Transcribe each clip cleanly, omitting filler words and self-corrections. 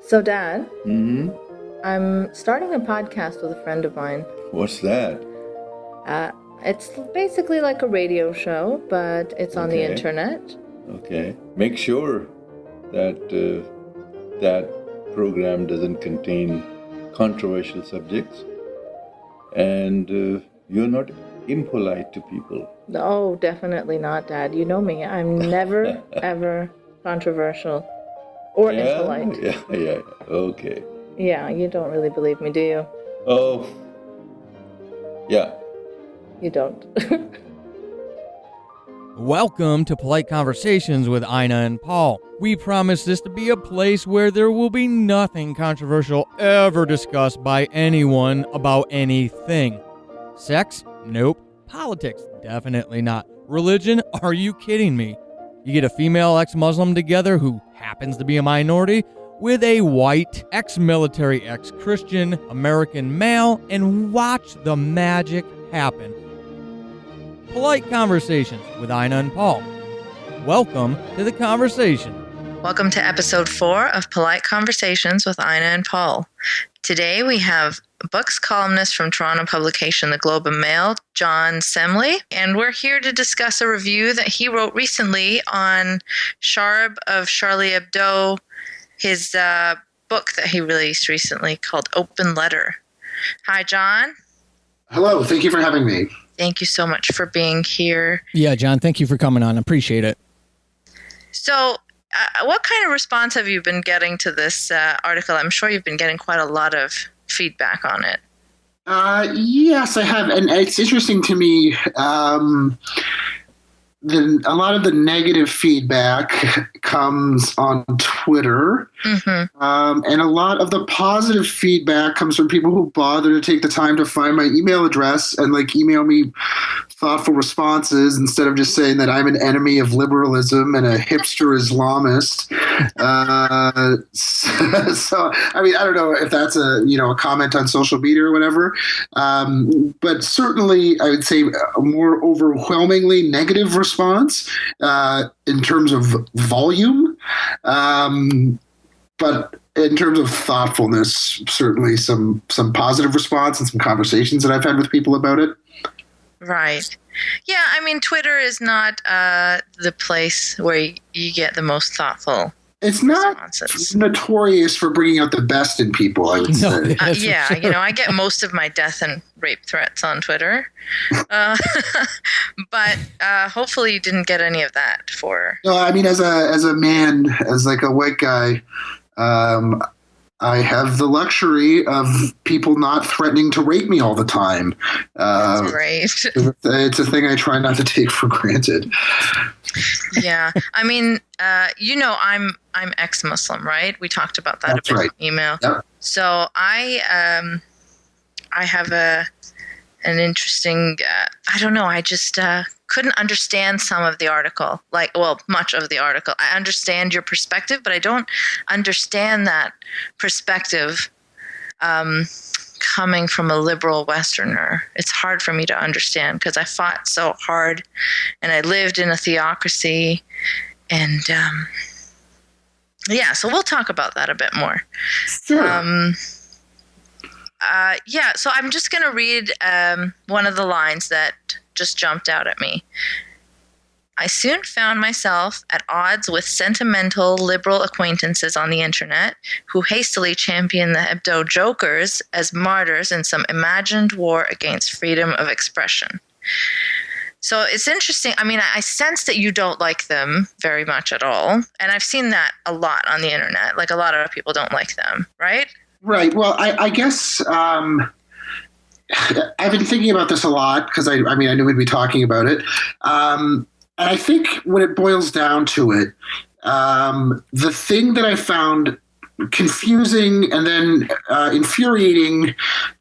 So, Dad, Mm-hmm. I'm starting a podcast with a friend of mine. What's that? It's basically like a radio show, but it's on the Okay. internet. Okay. Make sure that that program doesn't contain controversial subjects, and you're not impolite to people. Oh, definitely not, Dad. You know me. I'm never, ever controversial or impolite. Yeah. Okay. Yeah, you don't really believe me, do you? Oh, yeah. You don't. Welcome to Polite Conversations with Eiynah and Paul. We promise this to be a place where there will be nothing controversial ever discussed by anyone about anything. Sex? Nope. Politics? Definitely not. Religion? Are you kidding me? You get a female ex-Muslim together who happens to be a minority with a white, ex-military, ex-Christian American male and watch the magic happen. Polite Conversations with Eiynah and Paul. Welcome to the conversation. Welcome to episode 4 of Polite Conversations with Eiynah and Paul. Today we have books columnist from Toronto publication The Globe and Mail, John Semley, and we're here to discuss a review that he wrote recently on Charb of Charlie Hebdo, his book that he released recently called Open Letter. Hi, John. Hello, thank you for having me. Thank you so much for being here. Yeah, John, thank you for coming on. Appreciate it. So, what kind of response have you been getting to this article? I'm sure you've been getting quite a lot of feedback on it. Yes, I have, and it's interesting to me. A lot of the negative feedback comes on Twitter, and a lot of the positive feedback comes from people who bother to take the time to find my email address and email me thoughtful responses instead of just saying that I'm an enemy of liberalism and a hipster Islamist. So, I mean, I don't know if that's a comment on social media or whatever, but certainly I would say a more overwhelmingly negative response in terms of volume, but in terms of thoughtfulness, certainly some positive response and some conversations that I've had with people about it. Right. Yeah, I mean, Twitter is not the place where you get the most thoughtful It's not responses. Notorious for bringing out the best in people, I would say. Yeah, I get most of my death and rape threats on Twitter. But hopefully you didn't get any of that for... No, I mean, as a man, as a white guy, I have the luxury of people not threatening to rape me all the time. That's great. It's a thing I try not to take for granted. Yeah, I mean, I'm ex-Muslim, right? We talked about that That's a bit right. in email. Yep. So I have an interesting. I don't know. I just couldn't understand some of the article. Much of the article. I understand your perspective, but I don't understand that perspective coming from a liberal Westerner. It's hard for me to understand because I fought so hard and I lived in a theocracy. And so we'll talk about that a bit more. Sure. So I'm just going to read one of the lines that just jumped out at me. I soon found myself at odds with sentimental liberal acquaintances on the internet who hastily championed the Hebdo jokers as martyrs in some imagined war against freedom of expression. So it's interesting. I mean, I sense that you don't like them very much at all. And I've seen that a lot on the internet. A lot of people don't like them, right? Right. Well, I guess I've been thinking about this a lot because I knew we'd be talking about it. And I think when it boils down to it, the thing that I found confusing and then infuriating,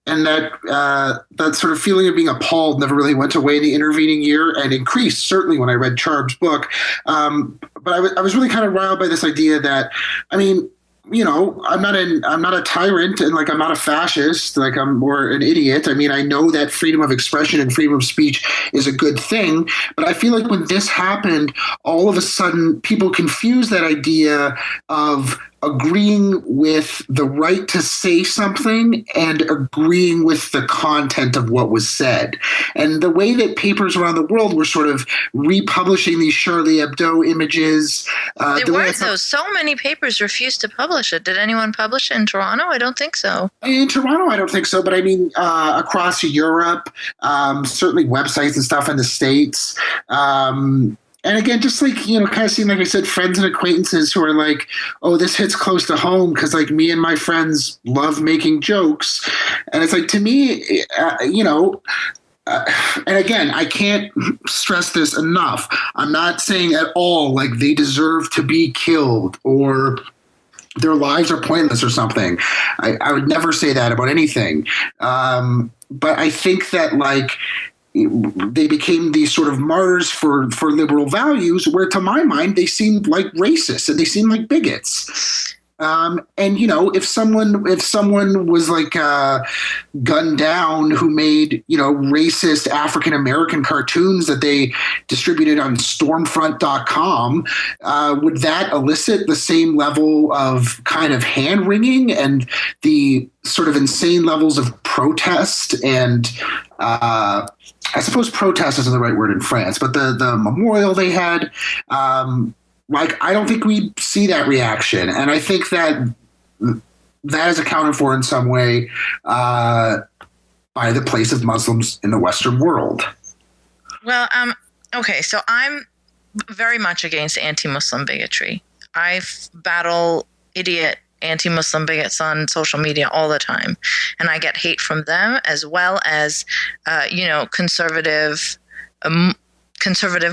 and that sort of feeling of being appalled never really went away in the intervening year and increased certainly when I read Charb's book. But I was really kind of riled by this idea that, I mean, I'm not a tyrant and I'm not a fascist, I'm more an idiot. I mean, I know that freedom of expression and freedom of speech is a good thing, but I feel like when this happened, all of a sudden people confuse that idea of agreeing with the right to say something and agreeing with the content of what was said. And the way that papers around the world were sort of republishing these Charlie Hebdo images. There were, though. So many papers refused to publish it. Did anyone publish it in Toronto? I don't think so. In Toronto, I don't think so. But I mean, across Europe, certainly websites and stuff in the States. And again, just like, kind of seeing, like I said, friends and acquaintances who are like, oh, this hits close to home because, like, me and my friends love making jokes. And it's like, to me, and again, I can't stress this enough. I'm not saying at all, like, they deserve to be killed or their lives are pointless or something. I would never say that about anything. But I think that, like, they became these sort of martyrs for liberal values, where to my mind they seemed like racists and they seemed like bigots. And if someone was like gunned down who made racist African American cartoons that they distributed on Stormfront.com, would that elicit the same level of kind of hand wringing and the sort of insane levels of protest and I suppose protest isn't the right word in France, but the memorial they had, I don't think we see that reaction. And I think that is accounted for in some way by the place of Muslims in the Western world. Well, okay, so I'm very much against anti-Muslim bigotry. I battle idiot anti-Muslim bigots on social media all the time, and I get hate from them as well as conservative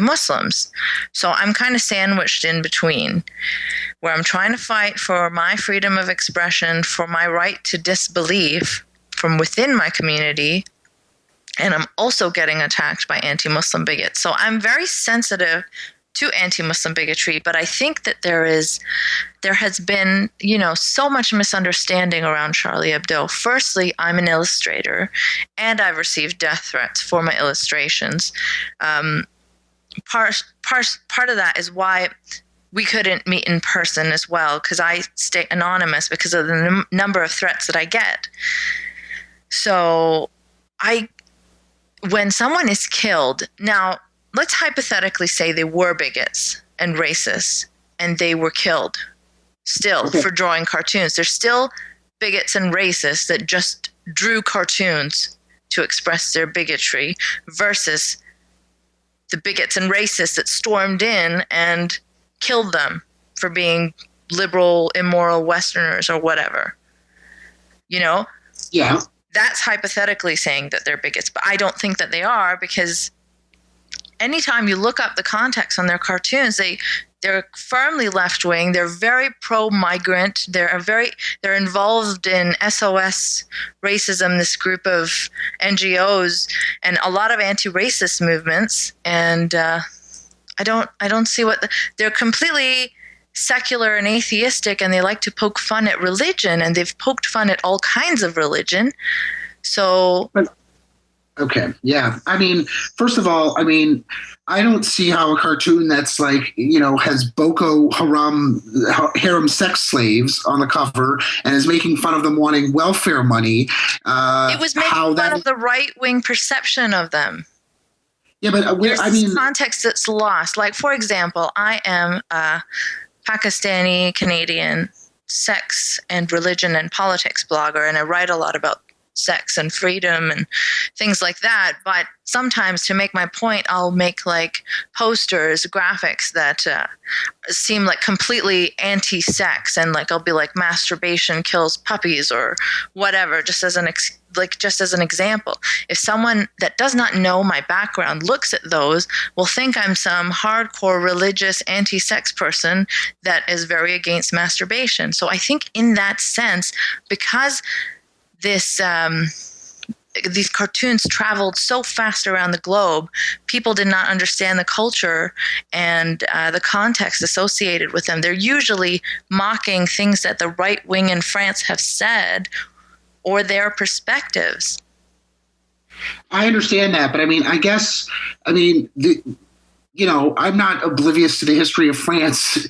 Muslims. So I'm kind of sandwiched in between, where I'm trying to fight for my freedom of expression, for my right to disbelief from within my community, and I'm also getting attacked by anti-Muslim bigots. So I'm very sensitive to anti-Muslim bigotry, but I think that there has been, so much misunderstanding around Charlie Hebdo. Firstly, I'm an illustrator, and I've received death threats for my illustrations. Part of that is why we couldn't meet in person as well, because I stay anonymous because of the number of threats that I get. So when someone is killed, now, let's hypothetically say they were bigots and racists and they were killed still for drawing cartoons. They're still bigots and racists that just drew cartoons to express their bigotry versus the bigots and racists that stormed in and killed them for being liberal, immoral Westerners or whatever. Yeah. That's hypothetically saying that they're bigots, but I don't think that they are, because anytime you look up the context on their cartoons, they're firmly left-wing. They're very pro-migrant. They're involved in SOS Racism, this group of NGOs, and a lot of anti-racist movements. And I don't see they're completely secular and atheistic, and they like to poke fun at religion, and they've poked fun at all kinds of religion. So. Okay. Yeah. I mean, first of all, I don't see how a cartoon that's like, has Boko harem sex slaves on the cover and is making fun of them wanting welfare money. It was making fun of the right-wing perception of them. Yeah, but there's context that's lost. Like, for example, I am a Pakistani Canadian sex and religion and politics blogger, and I write a lot about sex and freedom and things like that. But sometimes, to make my point, I'll make like posters, graphics that seem like completely anti-sex, and like I'll be like masturbation kills puppies or whatever, just as an example. If someone that does not know my background looks at those, will think I'm some hardcore religious anti-sex person that is very against masturbation. So I think in that sense, because these cartoons traveled so fast around the globe, people did not understand the culture and the context associated with them. They're usually mocking things that the right wing in France have said or their perspectives. I understand that, but I'm not oblivious to the history of France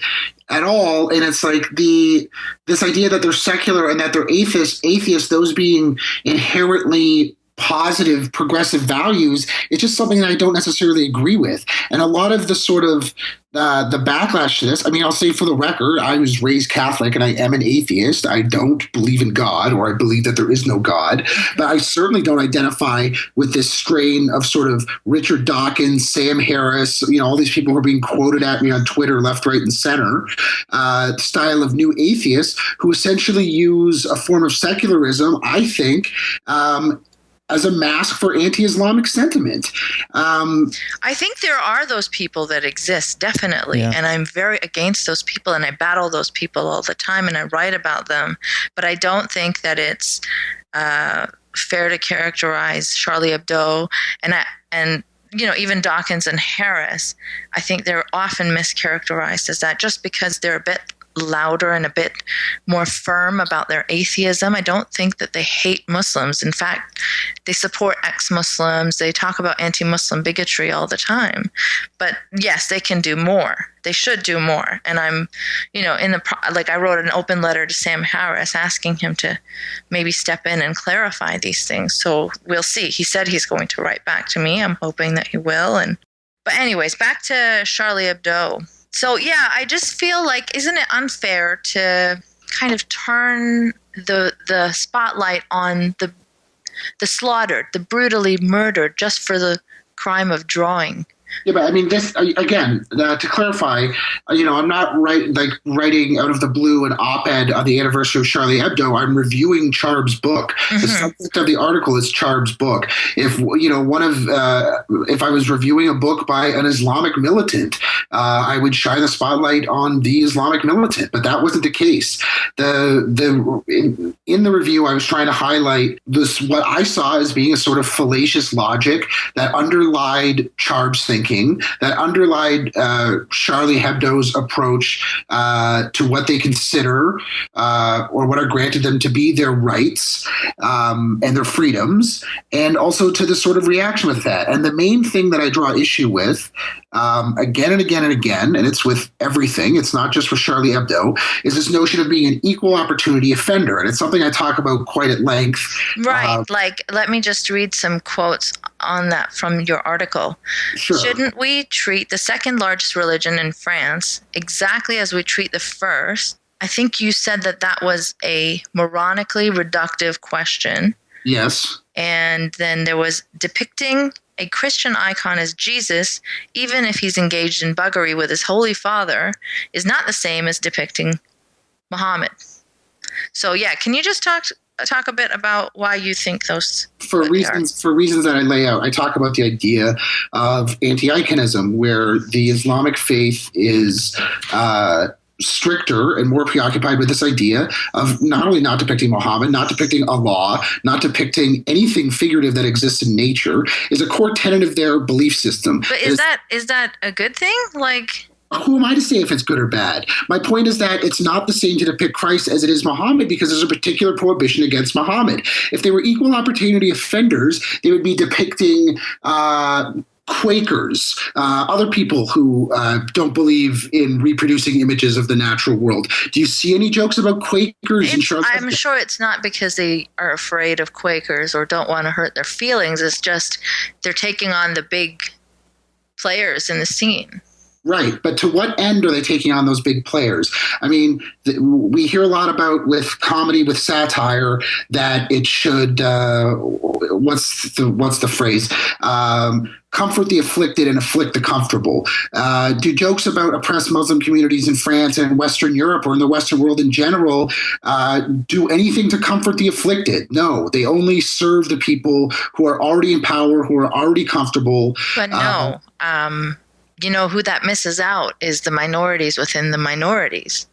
at all. And it's like this idea that they're secular and that they're atheists, those being inherently positive, progressive values, it's just something that I don't necessarily agree with. And a lot of the sort of the backlash to this, I mean, I'll say for the record, I was raised Catholic and I am an atheist. I don't believe in God, or I believe that there is no God, but I certainly don't identify with this strain of sort of Richard Dawkins, Sam Harris, all these people who are being quoted at me on Twitter, left, right, and center, style of new atheists who essentially use a form of secularism, I think, as a mask for anti-Islamic sentiment. I think there are those people that exist, definitely. Yeah. And I'm very against those people, and I battle those people all the time, and I write about them. But I don't think that it's fair to characterize Charlie Hebdo and even Dawkins and Harris. I think they're often mischaracterized as that just because they're a bit louder and a bit more firm about their atheism. I don't think that they hate Muslims. In fact, they support ex-Muslims. They talk about anti-Muslim bigotry all the time. But yes, they can do more. They should do more. And I'm, I wrote an open letter to Sam Harris asking him to maybe step in and clarify these things. So we'll see. He said he's going to write back to me. I'm hoping that he will. But anyways, back to Charlie Hebdo. So, yeah, I just feel like, isn't it unfair to kind of turn the spotlight on the slaughtered, the brutally murdered, just for the crime of drawing? Yeah, but I mean, this again, to clarify, I'm not writing out of the blue an op-ed on the anniversary of Charlie Hebdo. I'm reviewing Charb's book. Mm-hmm. The subject of the article is Charb's book. If if I was reviewing a book by an Islamic militant, I would shine the spotlight on the Islamic militant. But that wasn't the case. In the review, I was trying to highlight what I saw as being a sort of fallacious logic that underlied Charb's thinking, that underlied Charlie Hebdo's approach to what they consider or what are granted them to be their rights and their freedoms, and also to the sort of reaction with that. And the main thing that I draw issue with again and again and again, and it's with everything, it's not just with Charlie Hebdo, is this notion of being an equal opportunity offender. And it's something I talk about quite at length. Right. Let me just read some quotes on that from your article. Sure. Shouldn't we treat the second largest religion in France exactly as we treat the first? I think you said that was a moronically reductive question. Yes. And then there was depicting a Christian icon as Jesus, even if he's engaged in buggery with his Holy Father, is not the same as depicting Muhammad. So, yeah, can you just talk a bit about why you think those for reasons that I lay out? I talk about the idea of anti-iconism, where the Islamic faith is stricter and more preoccupied with this idea of not only not depicting Muhammad, not depicting Allah, not depicting anything figurative that exists in nature, is a core tenet of their belief system. But is that a good thing? Who am I to say if it's good or bad? My point is that it's not the same to depict Christ as it is Muhammad, because there's a particular prohibition against Muhammad. If they were equal opportunity offenders, they would be depicting Quakers, other people who don't believe in reproducing images of the natural world. Do you see any jokes about Quakers? I'm sure it's not because they are afraid of Quakers or don't want to hurt their feelings. It's just they're taking on the big players in the scene. Right, but to what end are they taking on those big players? I mean, we hear a lot about with comedy, with satire, that it should what's the phrase? Comfort the afflicted and afflict the comfortable. Do jokes about oppressed Muslim communities in France and in Western Europe or in the Western world in general do anything to comfort the afflicted? No, they only serve the people who are already in power, who are already comfortable. But no. You know who that misses out is the minorities within the minorities,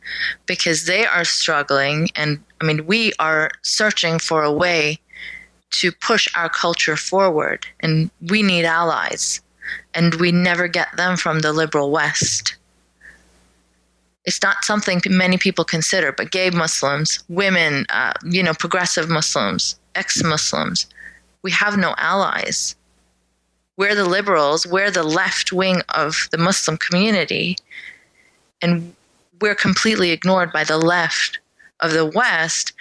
because they are struggling. And I mean, we are searching for a way to push our culture forward, and we need allies, and we never get them from the liberal West. It's not something many people consider, but gay Muslims, women, progressive Muslims, ex-Muslims, we have no allies. we're the liberals, we're the left wing of the Muslim community, and we're completely ignored by the left of the West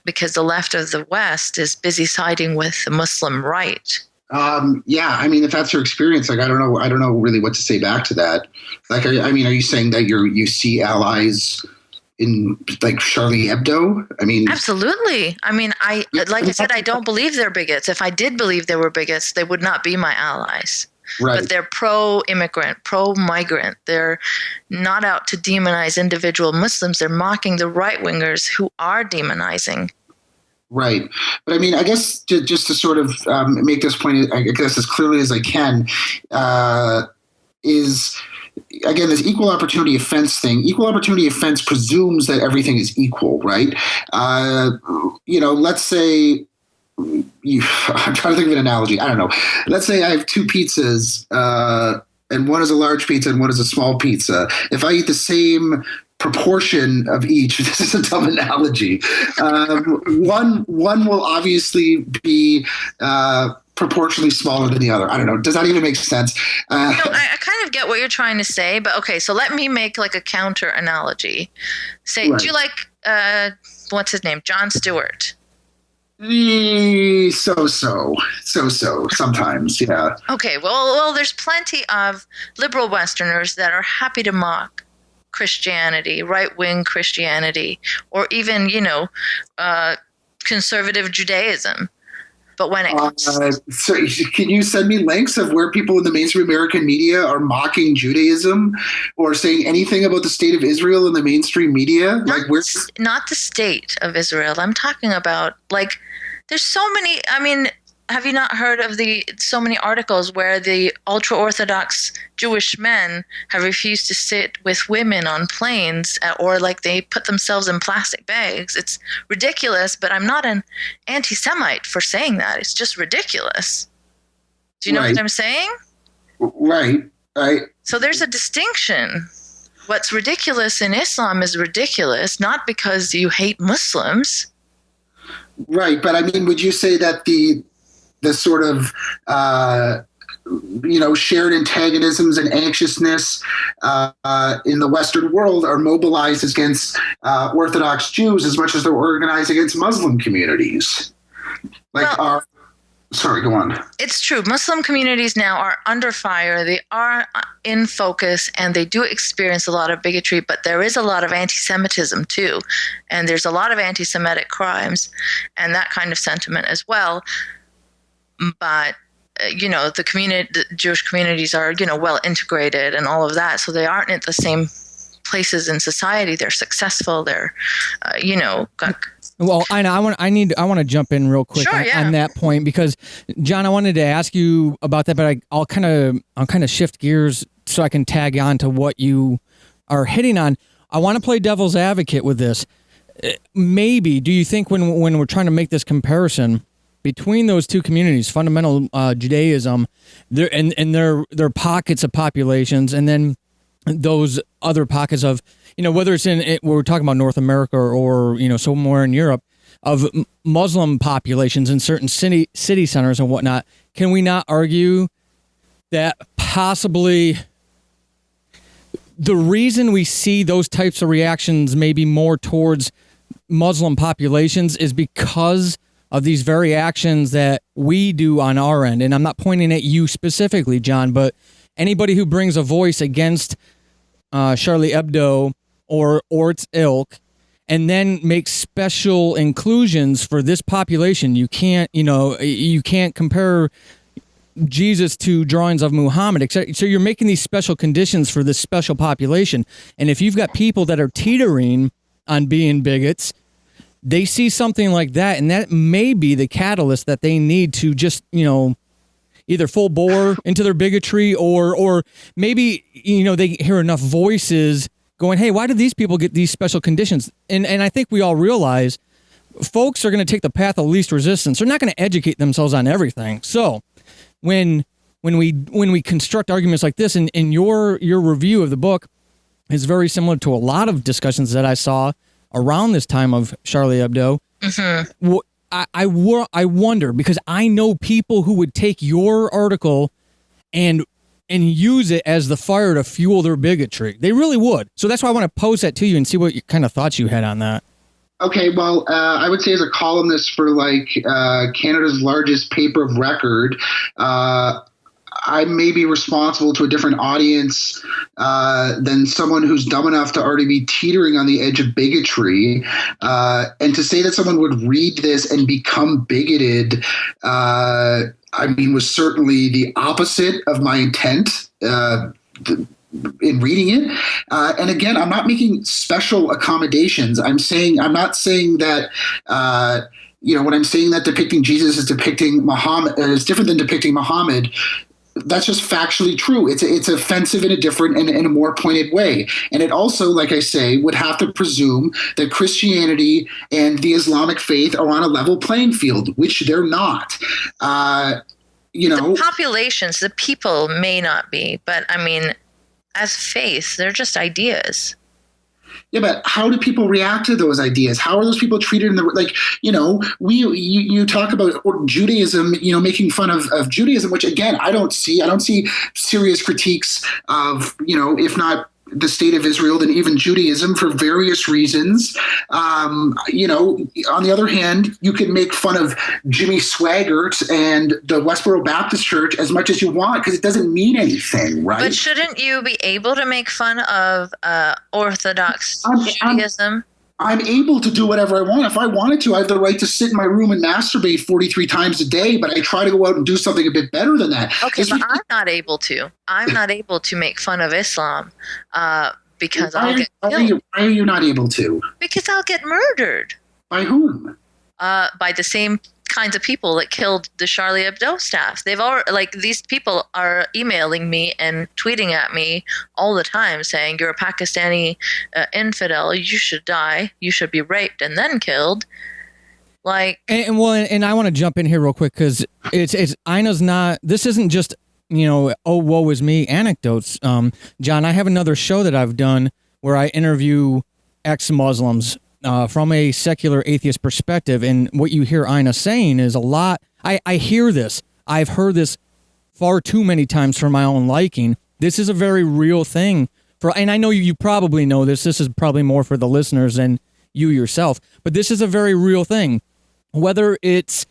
because the left of the West is busy siding with the Muslim right. Yeah, I mean, if that's your experience, like, I don't know really what to say back to that. Like, I mean, are you saying that you see allies in like Charlie Hebdo? I mean, absolutely. I mean, I said, I don't believe they're bigots. If I did believe they were bigots, they would not be my allies. right. But they're pro-immigrant, pro-migrant. They're not out to demonize individual Muslims. They're mocking the right-wingers who are demonizing. Right. But I mean, I guess just to sort of make this point, I guess as clearly as I can, is, again, this equal opportunity offense thing. Equal opportunity offense presumes that everything is equal, right? Let's say, I'm trying to think of an analogy. I don't know. Let's say I have two pizzas, and one is a large pizza and one is a small pizza. If I eat the same proportion of each, this is a dumb analogy, one will obviously be proportionally smaller than the other. I don't know. Does that even make sense? I kind of get what you're trying to say, but okay, so let me make like a counter analogy. Say, right. Do you like, what's his name? Jon Stewart. So sometimes, yeah. Okay, well, there's plenty of liberal Westerners that are happy to mock Christianity, right-wing Christianity, or even, conservative Judaism. But when it comes so can you send me links of where people in the mainstream American media are mocking Judaism or saying anything about the state of Israel in the mainstream media? Not the state of Israel. I'm talking about, like, there's so many, I mean, have you not heard of so many articles where the ultra-Orthodox Jewish men have refused to sit with women on planes, or like they put themselves in plastic bags? It's ridiculous, but I'm not an anti-Semite for saying that. It's just ridiculous. Do you know what I'm saying? Right. So there's a distinction. What's ridiculous in Islam is ridiculous, not because you hate Muslims. Right, but I mean, would you say that the sort of shared antagonisms and anxiousness in the Western world are mobilized against Orthodox Jews as much as they're organized against Muslim communities? Sorry, go on. It's true. Muslim communities now are under fire. They are in focus, and they do experience a lot of bigotry, but there is a lot of anti-Semitism too. And there's a lot of anti-Semitic crimes and that kind of sentiment as well. But, the Jewish communities are, well integrated and all of that. So they aren't at the same places in society. They're successful. They're, Well, Eiynah, I want to jump in real quick on that point, because John, I wanted to ask you about that, but I'll kind of shift gears so I can tag on to what you are hitting on. I want to play devil's advocate with this. Maybe, do you think when we're trying to make this comparison between those two communities, fundamental Judaism, and their pockets of populations, and then those other pockets of, whether it's we're talking about North America or somewhere in Europe, of Muslim populations in certain city centers and whatnot, can we not argue that possibly the reason we see those types of reactions maybe more towards Muslim populations is because of these very actions that we do on our end? And I'm not pointing at you specifically, John, but anybody who brings a voice against Charlie Hebdo or its ilk, and then make special inclusions for this population. You can't compare Jesus to drawings of Muhammad, etc. So you're making these special conditions for this special population. And if you've got people that are teetering on being bigots, they see something like that, and that may be the catalyst that they need to just, either full bore into their bigotry, or maybe, they hear enough voices going, hey, why do these people get these special conditions? And I think we all realize folks are going to take the path of least resistance. They're not going to educate themselves on everything. So when we construct arguments like this, and your review of the book is very similar to a lot of discussions that I saw around this time of Charlie Hebdo. Mm-hmm. I wonder, because I know people who would take your article and use it as the fire to fuel their bigotry. They really would. So that's why I want to pose that to you and see what kind of thoughts you had on that. Okay, well, I would say as a columnist for like Canada's largest paper of record, I may be responsible to a different audience than someone who's dumb enough to already be teetering on the edge of bigotry. And to say that someone would read this and become bigoted, was certainly the opposite of my intent in reading it. And again, I'm not making special accommodations. I'm not saying that, when I'm saying that depicting Jesus is depicting Muhammad is different than depicting Muhammad, that's just factually true. It's offensive in a different and in a more pointed way. And it also, like I say, would have to presume that Christianity and the Islamic faith are on a level playing field, which they're not. The populations, the people may not be, but I mean, as faith, they're just ideas. Yeah, but how do people react to those ideas? How are those people treated in the you talk about Judaism, making fun of Judaism, which again I don't see serious critiques of, if not the state of Israel, then even Judaism for various reasons. On the other hand, you can make fun of Jimmy Swaggart and the Westboro Baptist Church as much as you want because it doesn't mean anything, right? But shouldn't you be able to make fun of Orthodox Judaism? I'm able to do whatever I want. If I wanted to, I have the right to sit in my room and masturbate 43 times a day, but I try to go out and do something a bit better than that. Okay, but I'm not able to. I'm not able to make fun of Islam because I'll get killed. Why are you not able to? Because I'll get murdered. By whom? By the same kinds of people that killed the Charlie Hebdo staff. These people are emailing me and tweeting at me all the time saying, you're a Pakistani infidel, you should die, you should be raped and then killed. And I want to jump in here real quick because it's Eiynah's not, this isn't just, oh, woe is me anecdotes. John, I have another show that I've done where I interview ex-Muslims from a secular atheist perspective, and what you hear Eiynah saying is a lot. I hear this. I've heard this far too many times for my own liking. This is a very real thing. And I know you probably know this. This is probably more for the listeners than you yourself, but this is a very real thing. Whether it's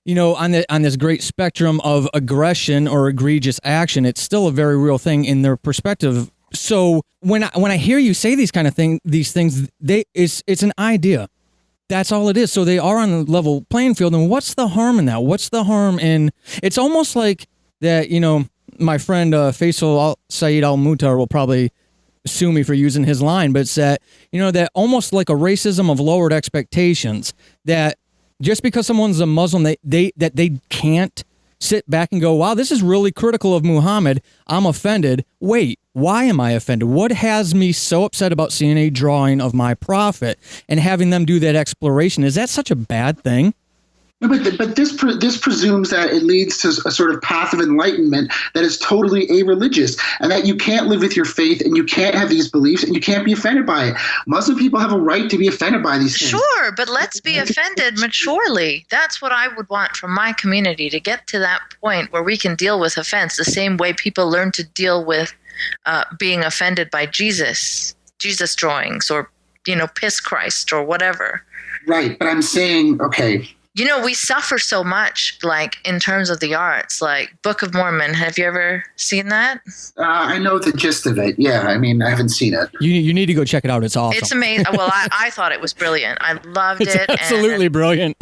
on this great spectrum of aggression or egregious action, it's still a very real thing in their perspective. So when I hear you say these things, it's an idea. That's all it is. So they are on the level playing field. And what's the harm in that? What's the harm in? It's almost like that. My friend Faisal Saeed Al Mutar will probably sue me for using his line, but it's that that almost like a racism of lowered expectations. That just because someone's a Muslim, they can't sit back and go, wow, this is really critical of Muhammad. I'm offended. Wait, why am I offended? What has me so upset about seeing a drawing of my prophet and having them do that exploration? Is that such a bad thing? No, but this presumes that it leads to a sort of path of enlightenment that is totally a-religious, and that you can't live with your faith and you can't have these beliefs and you can't be offended by it. Muslim people have a right to be offended by these things. Sure, but let's be offended maturely. That's what I would want from my community, to get to that point where we can deal with offense the same way people learn to deal with being offended by Jesus drawings or, piss Christ or whatever. Right, but I'm saying, okay. We suffer so much, in terms of the arts, Book of Mormon. Have you ever seen that? I know the gist of it. Yeah, I haven't seen it. You need to go check it out. It's awesome. It's amazing. Well, I thought it was brilliant. I loved it. It's absolutely brilliant.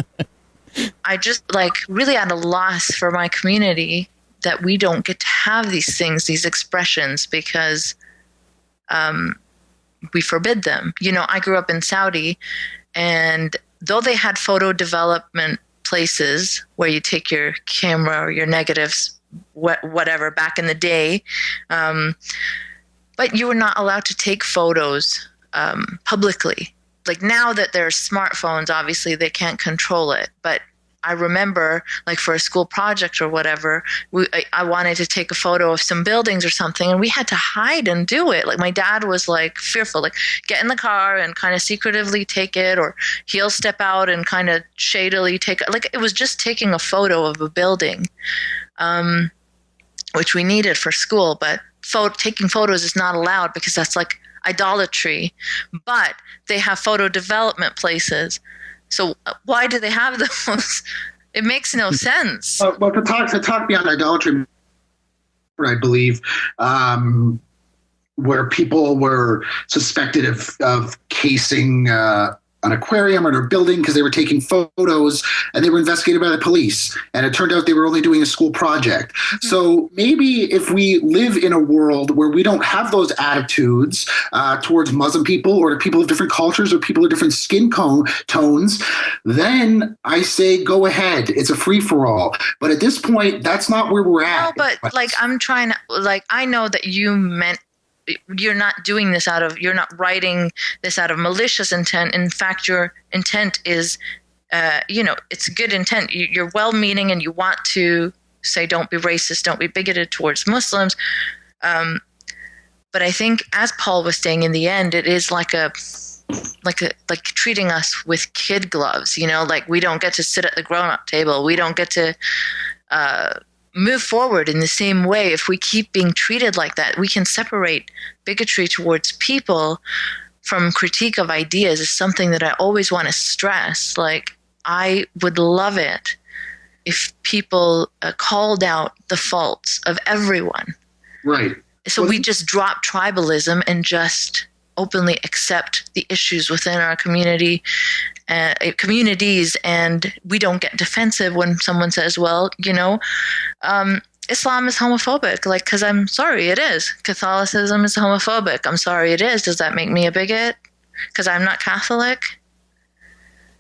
I just, really at a loss for my community that we don't get to have these things, these expressions, because we forbid them. I grew up in Saudi, and though they had photo development places where you take your camera or your negatives, whatever, back in the day, but you were not allowed to take photos publicly. Now that there's smartphones, obviously they can't control it. But I remember, for a school project or whatever, I wanted to take a photo of some buildings or something, and we had to hide and do it. My dad was fearful, get in the car and kind of secretively take it, or he'll step out and kind of shadily take it. It was just taking a photo of a building. which we needed for school, but taking photos is not allowed because that's like idolatry. But they have photo development places. So why do they have those? It makes no sense. Well, to talk beyond idolatry, I believe, where people were suspected of casing an aquarium or a building because they were taking photos, and they were investigated by the police, and it turned out they were only doing a school project. Mm-hmm. So maybe if we live in a world where we don't have those attitudes towards Muslim people or to people of different cultures or people of different skin tones, then I say go ahead. It's a free-for-all. But at this point, that's not where we're at. No, but like I'm trying to, like, I know that you're not doing this you're not writing this out of malicious intent. In fact, your intent is, it's good intent. You're well-meaning and you want to say, don't be racist, don't be bigoted towards Muslims. But I think, as Paul was saying, in the end, it is like treating us with kid gloves, like we don't get to sit at the grown-up table. We don't get to, move forward in the same way. If we keep being treated like that, we can separate bigotry towards people from critique of ideas is something that I always want to stress. Like, I would love it if people called out the faults of everyone. Right. So we just drop tribalism and just openly accept the issues within our communities, and we don't get defensive when someone says, well, Islam is homophobic. Like, because I'm sorry, it is. Catholicism is homophobic. I'm sorry, it is. Does that make me a bigot? Because I'm not Catholic?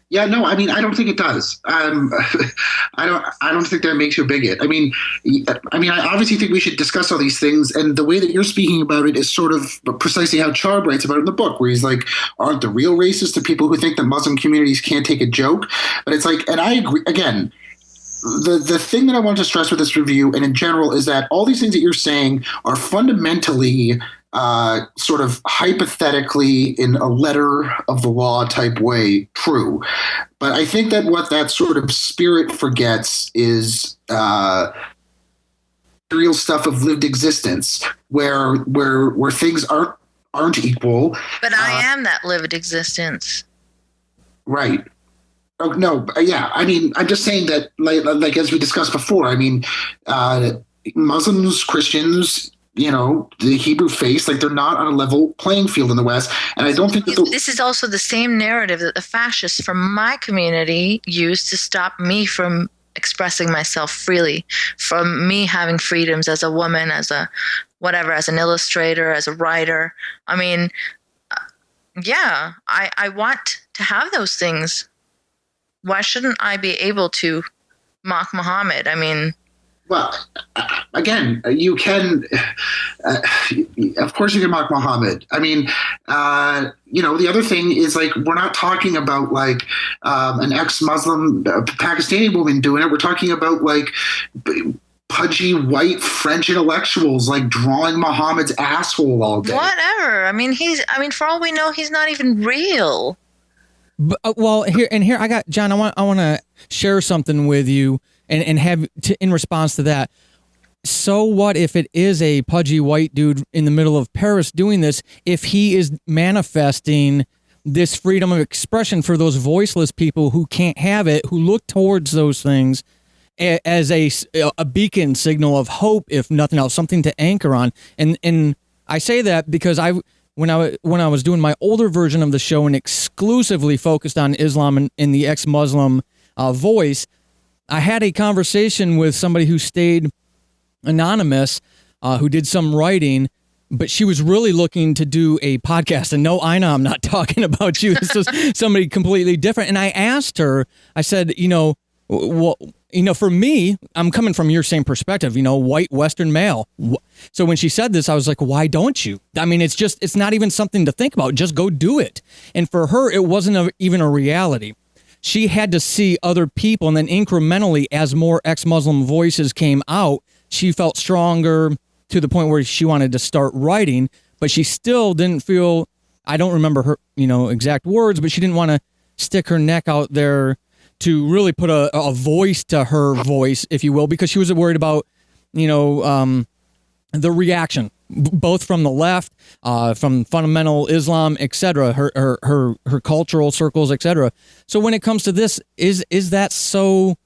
Yeah, no, I mean, I don't think it does. I don't think that makes you a bigot. I mean, I obviously think we should discuss all these things, and the way that you're speaking about it is sort of precisely how Charb writes about it in the book, where he's like, aren't the real racists the people who think that Muslim communities can't take a joke? But it's like, and I agree, again, the thing that I want to stress with this review and in general is that all these things that you're saying are fundamentally sort of hypothetically in a letter of the law type way true. But I think that what that sort of spirit forgets is real stuff of lived existence where things aren't equal. But I am that lived existence. Right. Oh, no, yeah. I mean, I'm just saying that, like as we discussed before, I mean, Muslims, Christians, the Hebrew faith, like they're not on a level playing field in the West. And I don't think that this is also the same narrative that the fascists from my community used to stop me from expressing myself freely, from me having freedoms as a woman, as an illustrator, as a writer. I mean, yeah, I want to have those things. Why shouldn't I be able to mock Muhammad? I mean, well, again, you can, of course you can mock Muhammad. I mean, the other thing is, like, we're not talking about like an ex-Muslim Pakistani woman doing it. We're talking about like pudgy white French intellectuals like drawing Muhammad's asshole all day. Whatever. I mean, for all we know, he's not even real. But, here I got, John, I want to share something with you and have in response to that. So what if it is a pudgy white dude in the middle of Paris doing this, if he is manifesting this freedom of expression for those voiceless people who can't have it, who look towards those things as a beacon signal of hope, if nothing else, something to anchor on. And I say that because when I was doing my older version of the show and exclusively focused on Islam and the ex-Muslim voice, I had a conversation with somebody who stayed anonymous, who did some writing, but she was really looking to do a podcast. And no, Eiynah, I'm not talking about you. This is somebody completely different. And I asked her, I said, for me, I'm coming from your same perspective, white Western male. So when she said this, I was like, why don't you? I mean, it's not even something to think about. Just go do it. And for her, it wasn't even a reality. She had to see other people. And then incrementally, as more ex-Muslim voices came out, she felt stronger to the point where she wanted to start writing, but she still didn't feel, I don't remember her, exact words, but she didn't want to stick her neck out there to really put a voice to her voice, if you will, because she was worried about the reaction, both from the left, from fundamental Islam, etc., her cultural circles, etc. So when it comes to this, is that so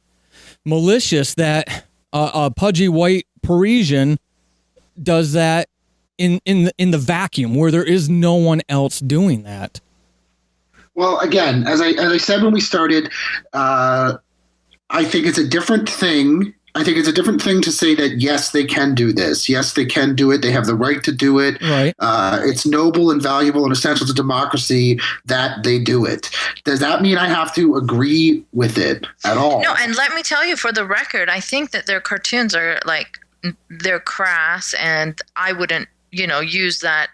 malicious that a pudgy white Parisian does that in the vacuum where there is no one else doing that? Well, again, as I said when we started, I think it's a different thing. I think it's a different thing to say that, yes, they can do this. Yes, they can do it. They have the right to do it. Right. It's noble and valuable and essential to democracy that they do it. Does that mean I have to agree with it at all? No, and let me tell you, for the record, I think that their cartoons are they're crass, and I wouldn't, use that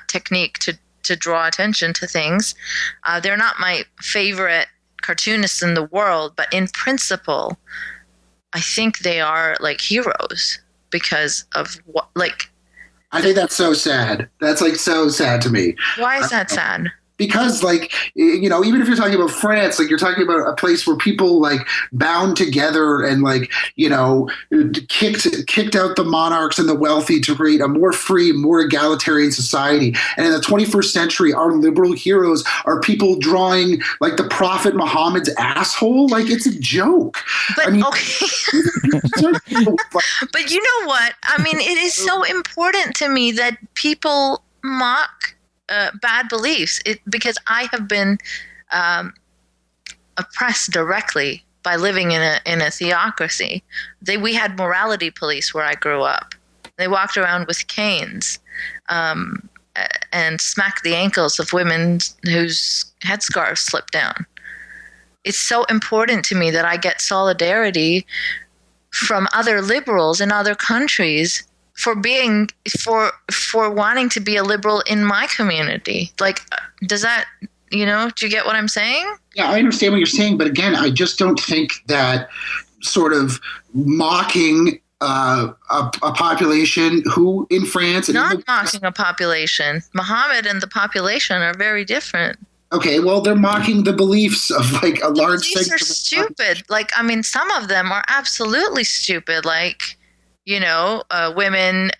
technique to draw attention to things. They're not my favorite cartoonists in the world, but in principle, I think they are heroes because of what, I think that's so sad. That's so sad to me. Why is that sad? Because even if you're talking about France, you're talking about a place where people bound together and kicked out the monarchs and the wealthy to create a more free, more egalitarian society. And in the 21st century, our liberal heroes are people drawing the Prophet Muhammad's asshole. It's a joke. But okay. But you know what? I mean, it is so important to me that people mock bad beliefs, because I have been oppressed directly by living in a theocracy. We had morality police where I grew up. They walked around with canes and smacked the ankles of women whose headscarves slipped down. It's so important to me that I get solidarity from other liberals in other countries for wanting to be a liberal in my community. Does that, do you get what I'm saying? Yeah, I understand what you're saying, but again, I just don't think that sort of mocking a population who in France... Not mocking a population. Muhammad and the population are very different. Okay, well, they're mocking the beliefs of a large segment. These are stupid. Some of them are absolutely stupid. Women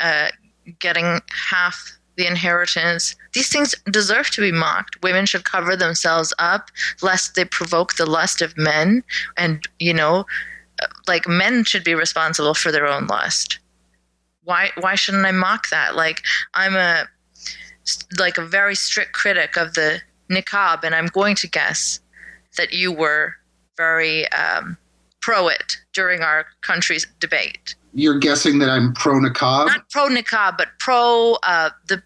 getting half the inheritance. These things deserve to be mocked. Women should cover themselves up lest they provoke the lust of men. And, men should be responsible for their own lust. Why shouldn't I mock that? I'm a very strict critic of the niqab, and I'm going to guess that you were very pro it during our country's debate. You're guessing that I'm pro niqab? Not pro niqab, but pro the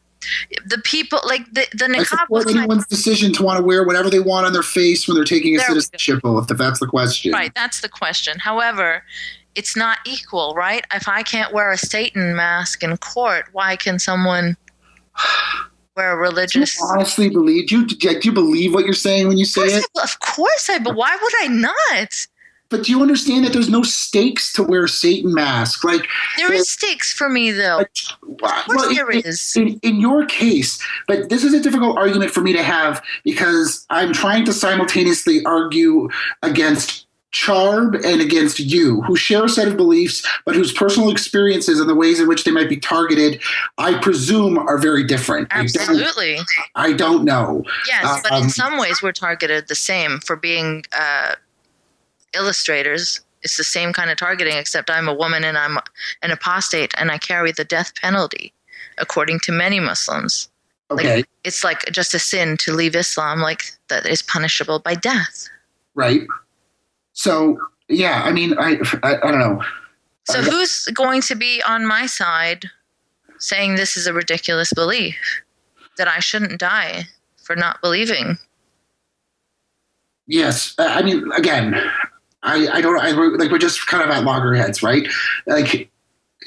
people, the niqab. I support anyone's decision to want to wear whatever they want on their face when they're taking a citizenship oath, if that's the question. Right, that's the question. However, it's not equal, right? If I can't wear a Satan mask in court, why can someone wear a religious... Do you honestly believe? Do you believe what you're saying when you say it? Of course but why would I not? But do you understand that there's no stakes to wear a Satan mask? There is stakes for me, though. Of course there is. In your case, but this is a difficult argument for me to have because I'm trying to simultaneously argue against Charb and against you, who share a set of beliefs, but whose personal experiences and the ways in which they might be targeted, I presume, are very different. Absolutely. I don't know. Yes, but in some ways we're targeted the same for being... illustrators. It's the same kind of targeting, except I'm a woman and I'm an apostate and I carry the death penalty, according to many Muslims. Okay. It's just a sin to leave Islam, that is punishable by death. Right. So, yeah, I mean, I don't know. So who's going to be on my side saying this is a ridiculous belief, that I shouldn't die for not believing? Yes. I mean, again... I don't we're just kind of at loggerheads, right?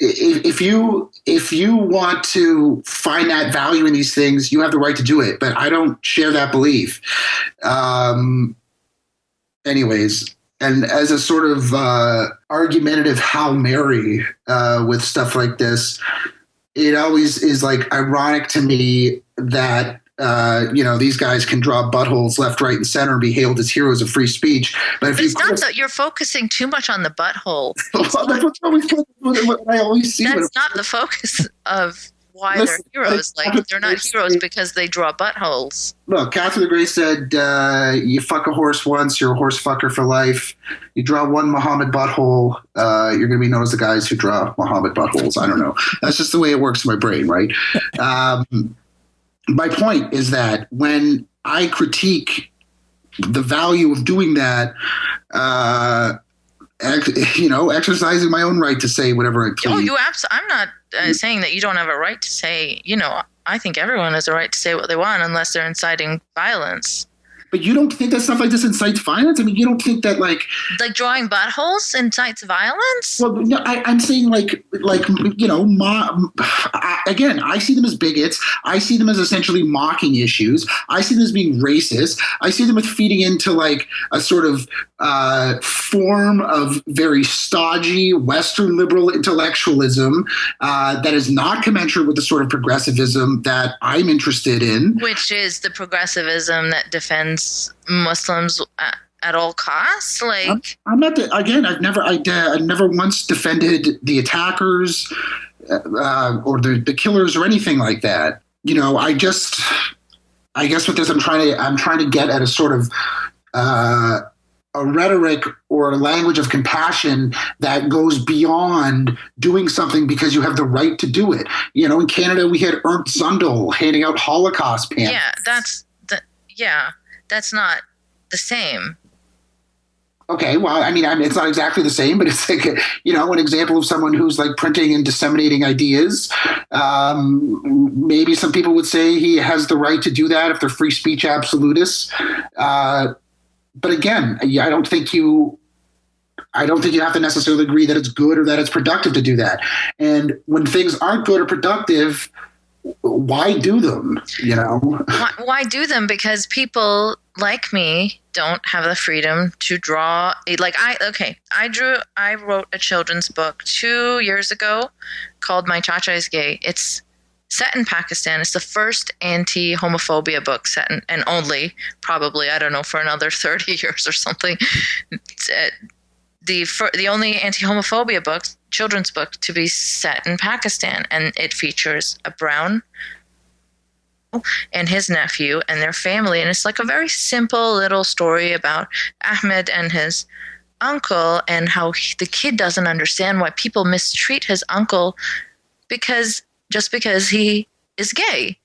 If you want to find that value in these things, you have the right to do it. But I don't share that belief. Anyways, and as a sort of argumentative Hail Mary with stuff like this, it always is ironic to me that these guys can draw buttholes left, right, and center and be hailed as heroes of free speech. But if it's not that you're focusing too much on the butthole. what I always see. That's not the focus of why they're heroes. Like, they're not heroes because they draw buttholes. Look, Catherine the Great said, you fuck a horse once, you're a horse fucker for life. You draw one Muhammad butthole, you're going to be known as the guys who draw Muhammad buttholes. I don't know. That's just the way it works in my brain, right? My point is that when I critique the value of doing that, exercising my own right to say whatever I please. I'm not saying that you don't have a right to say, I think everyone has a right to say what they want unless they're inciting violence. But you don't think that stuff like this incites violence? I mean, you don't think that like drawing buttholes incites violence? Well, no, I'm saying again, I see them as bigots. I see them as essentially mocking issues. I see them as being racist. I see them as feeding into like a sort of form of very stodgy Western liberal intellectualism that is not commensurate with the sort of progressivism that I'm interested in. Which is the progressivism that defends Muslims at all costs. Like, I'm not. I've never once defended the attackers or the killers or anything like that. I guess with this, I'm trying to get at a sort of a rhetoric or a language of compassion that goes beyond doing something because you have the right to do it. In Canada, we had Ernst Zundel handing out Holocaust pamphlets. Yeah, that's not the same. Okay, well, I mean, it's not exactly the same, but it's like, an example of someone who's like printing and disseminating ideas. Maybe some people would say he has the right to do that if they're free speech absolutists. But again, I don't think you have to necessarily agree that it's good or that it's productive to do that. And when things aren't good or productive, why do them? Why do them? Because people like me don't have the freedom to draw. I wrote a children's book 2 years ago called My Chacha is Gay. It's set in Pakistan. It's the first anti-homophobia book set in, and only probably, I don't know, for another 30 years or something. The only anti-homophobia book, children's book, to be set in Pakistan, and it features a brown and his nephew and their family, and it's like a very simple little story about Ahmed and his uncle and how the kid doesn't understand why people mistreat his uncle just because he is gay.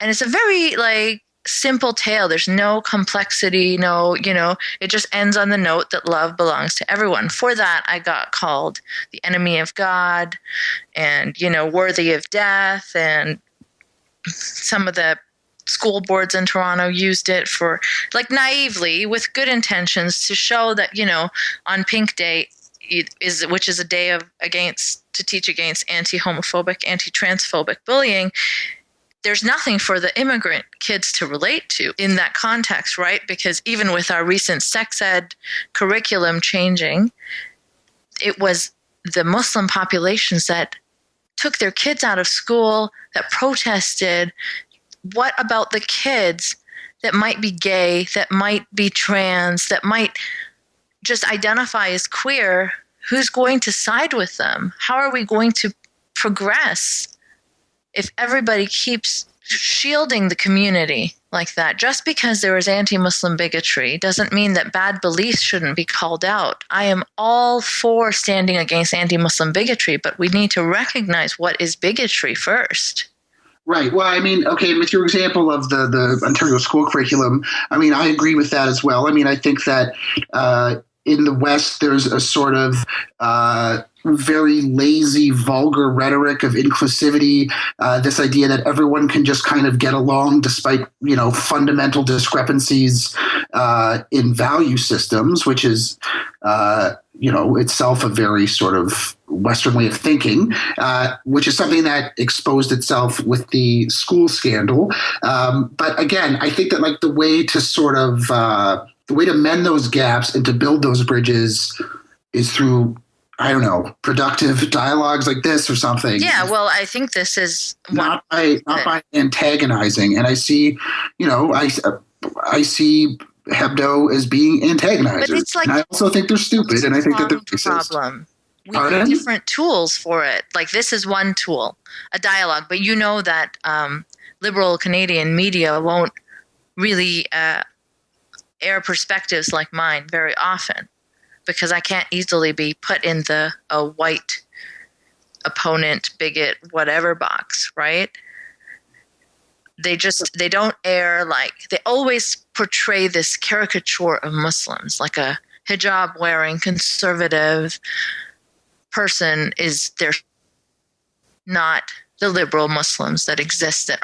And it's a very simple tale. There's no complexity, it just ends on the note that love belongs to everyone. For that, I got called the enemy of God and, worthy of death. And some of the school boards in Toronto used it for, naively, with good intentions, to show that, on Pink Day, which is a day to teach against anti-homophobic, anti-transphobic bullying, there's nothing for the immigrant kids to relate to in that context, right? Because even with our recent sex ed curriculum changing, it was the Muslim populations that took their kids out of school, that protested. What about the kids that might be gay, that might be trans, that might just identify as queer? Who's going to side with them? How are we going to progress if everybody keeps shielding the community like that? Just because there is anti-Muslim bigotry doesn't mean that bad beliefs shouldn't be called out. I am all for standing against anti-Muslim bigotry, but we need to recognize what is bigotry first. Right. Well, I mean, okay, with your example of the Ontario school curriculum, I mean, I agree with that as well. I mean, I think that in the West, there's a sort of very lazy, vulgar rhetoric of inclusivity, this idea that everyone can just kind of get along despite, fundamental discrepancies in value systems, which is, itself a very sort of Western way of thinking, which is something that exposed itself with the school scandal. But again, I think that the way to sort of the way to mend those gaps and to build those bridges is through I don't know, productive dialogues like this or something. Yeah, well, I think this is not by antagonizing. And I see, I see Hebdo as being antagonizers. But it's like, and I also think they're stupid, and I think that they're racist. Problem. We have different tools for it. Like this is one tool, a dialogue. But you know that liberal Canadian media won't really air perspectives like mine very often, because I can't easily be put in a white opponent, bigot, whatever box, right? They don't air, like, they always portray this caricature of Muslims, like a hijab wearing conservative person they're not the liberal Muslims that exist, that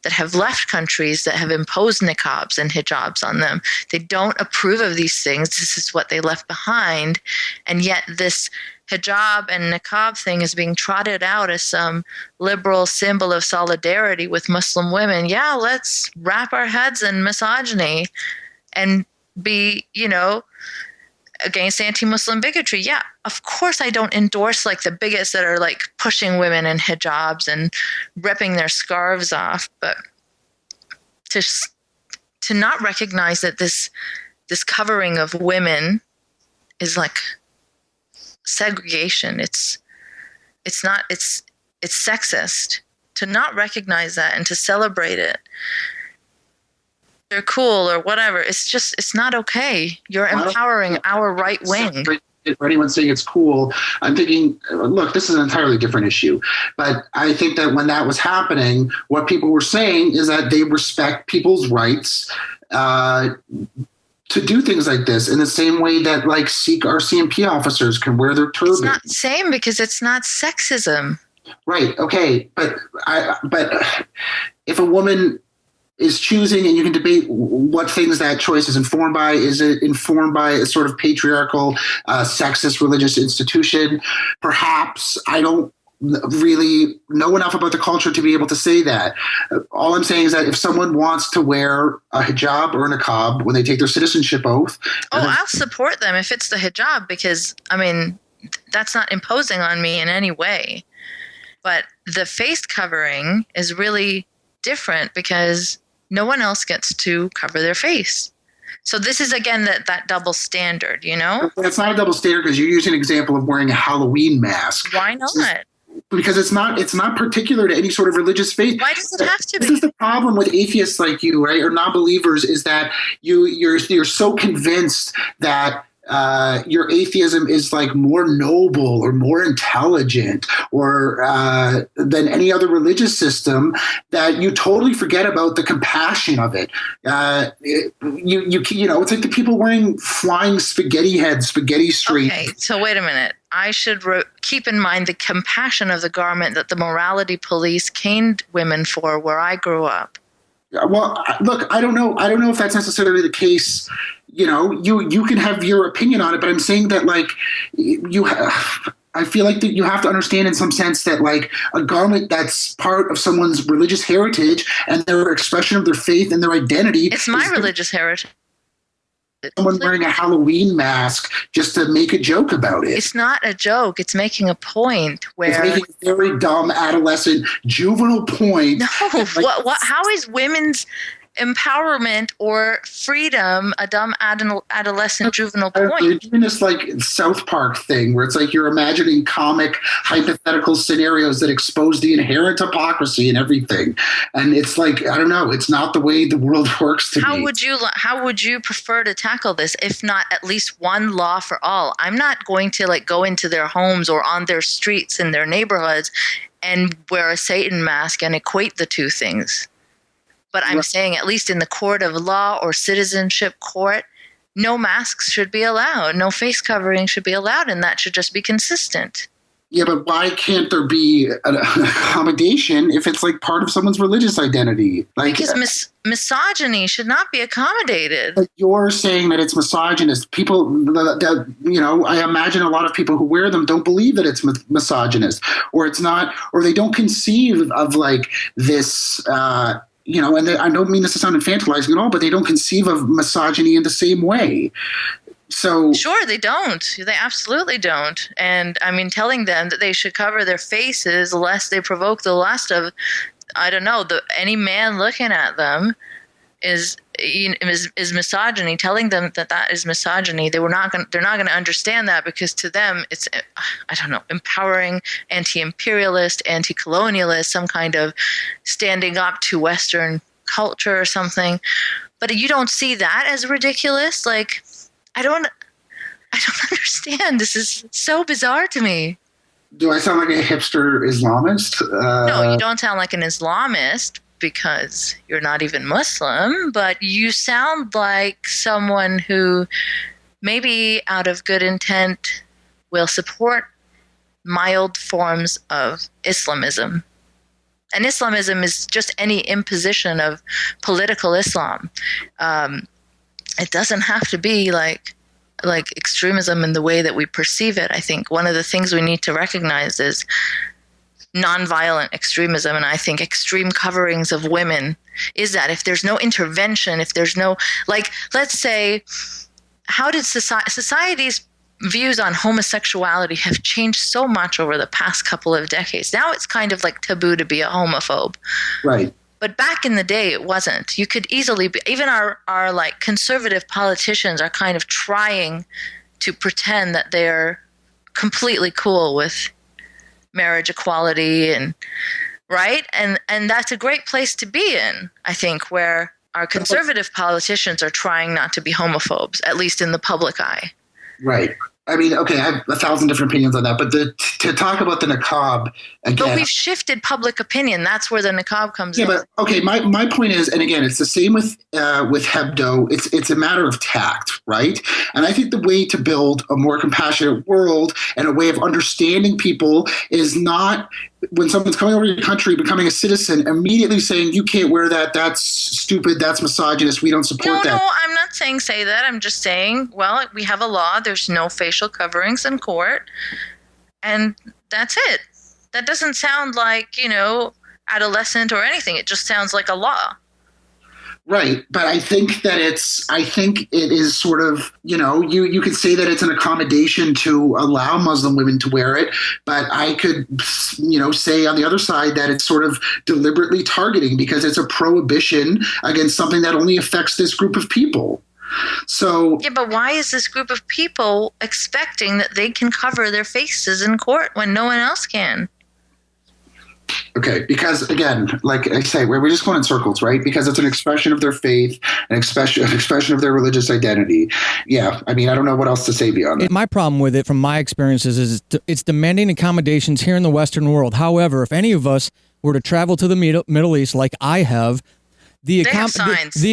have left countries that have imposed niqabs and hijabs on them. They don't approve of these things. This is what they left behind. And yet this hijab and niqab thing is being trotted out as some liberal symbol of solidarity with Muslim women. Yeah, let's wrap our heads in misogyny and be, against anti-Muslim bigotry. Yeah, of course I don't endorse like the bigots that are like pushing women in hijabs and ripping their scarves off, but to not recognize that this covering of women is like segregation. It's sexist. To not recognize that and to celebrate it, they're cool or whatever, it's not okay. You're empowering our right wing. For anyone saying it's cool, I'm thinking, look, this is an entirely different issue. But I think that when that was happening, what people were saying is that they respect people's rights to do things like this in the same way that like Sikh RCMP officers can wear their turban. It's not the same because it's not sexism. Right. Okay. But if a woman is choosing, and you can debate what things that choice is informed by. Is it informed by a sort of patriarchal, sexist religious institution? Perhaps. I don't really know enough about the culture to be able to say that. All I'm saying is that if someone wants to wear a hijab or a niqab when they take their citizenship oath... I'll support them if it's the hijab, because, that's not imposing on me in any way. But the face covering is really different because no one else gets to cover their face. So this is, again, that double standard, It's not a double standard because you're using an example of wearing a Halloween mask. Why not? Because it's not particular to any sort of religious faith. Why does it have to be? This is the problem with atheists like you, right, or non-believers, is that you're so convinced that your atheism is like more noble or more intelligent or than any other religious system that you totally forget about the compassion of it. It's like the people wearing flying spaghetti strings. Okay, so wait a minute. I should keep in mind the compassion of the garment that the morality police caned women for where I grew up. Well, look, I don't know if that's necessarily the case. You can have your opinion on it, but I'm saying that I feel like that you have to understand in some sense that like a garment that's part of someone's religious heritage and their expression of their faith and their identity. It's my religious heritage. Someone wearing a Halloween mask just to make a joke about it. It's not a joke. It's making a point where... It's making a very dumb, adolescent, juvenile point. No, how is women's empowerment or freedom a dumb adolescent juvenile point? You're doing this like South Park thing where it's like you're imagining comic hypothetical scenarios that expose the inherent hypocrisy and everything. And it's like, I don't know, it's not the way the world works to me. How would you prefer to tackle this if not at least one law for all? I'm not going to like go into their homes or on their streets in their neighborhoods and wear a Satan mask and equate the two things. But I'm saying at least in the court of law or citizenship court, no masks should be allowed. No face covering should be allowed, and that should just be consistent. Yeah, but why can't there be an accommodation if it's like part of someone's religious identity? Because misogyny should not be accommodated. But you're saying that it's misogynist. People, I imagine a lot of people who wear them don't believe that it's misogynist, or it's not, or they don't conceive of like this. And I don't mean this to sound infantilizing at all, but they don't conceive of misogyny in the same way. So Sure, they don't. They absolutely don't. And I mean, telling them that they should cover their faces lest they provoke the lust of, I don't know, any man looking at them is misogyny. Telling them that is misogyny, they're not going to understand that, because to them it's, I don't know, empowering, anti-imperialist, anti-colonialist, some kind of standing up to Western culture or something. But you don't see that as ridiculous. Like, I don't understand. This is so bizarre to me. do I sound like a hipster Islamist? No, you don't sound like an Islamist, because you're not even Muslim, but you sound like someone who maybe out of good intent will support mild forms of Islamism. And Islamism is just any imposition of political Islam. It doesn't have to be like extremism in the way that we perceive it. I think one of the things we need to recognize is nonviolent extremism, and I think extreme coverings of women is that if there's no intervention, if there's no, like, let's say, how did society's views on homosexuality have changed so much over the past couple of decades? Now it's kind of like taboo to be a homophobe. Right. But back in the day, it wasn't. You could easily be, even our like conservative politicians are kind of trying to pretend that they're completely cool with marriage equality, and right, and that's a great place to be in, I think, where our conservative politicians are trying not to be homophobes, at least in the public eye. Right. I mean, okay, I have 1,000 different opinions on that, but to talk about the niqab again. But we've shifted public opinion. That's where the niqab comes in. Yeah, but okay, my point is, and again, it's the same with Hebdo. It's a matter of tact, right? And I think the way to build a more compassionate world and a way of understanding people is not, when someone's coming over to your country, becoming a citizen, immediately saying, you can't wear that, that's stupid, that's misogynist, we don't support that. No, I'm not saying say that. I'm just saying, well, we have a law, there's no facial coverings in court, and that's it. That doesn't sound like, adolescent or anything. It just sounds like a law. Right. But I think it is sort of, you could say that it's an accommodation to allow Muslim women to wear it. But I could, say on the other side that it's sort of deliberately targeting, because it's a prohibition against something that only affects this group of people. So yeah, but why is this group of people expecting that they can cover their faces in court when no one else can? Okay, because again, like I say, we're just going in circles, right? Because it's an expression of their faith, an expression of their religious identity. Yeah, I mean, I don't know what else to say beyond that. My problem with it, from my experiences, is it's demanding accommodations here in the Western world. However, if any of us were to travel to the Middle East, like I have, the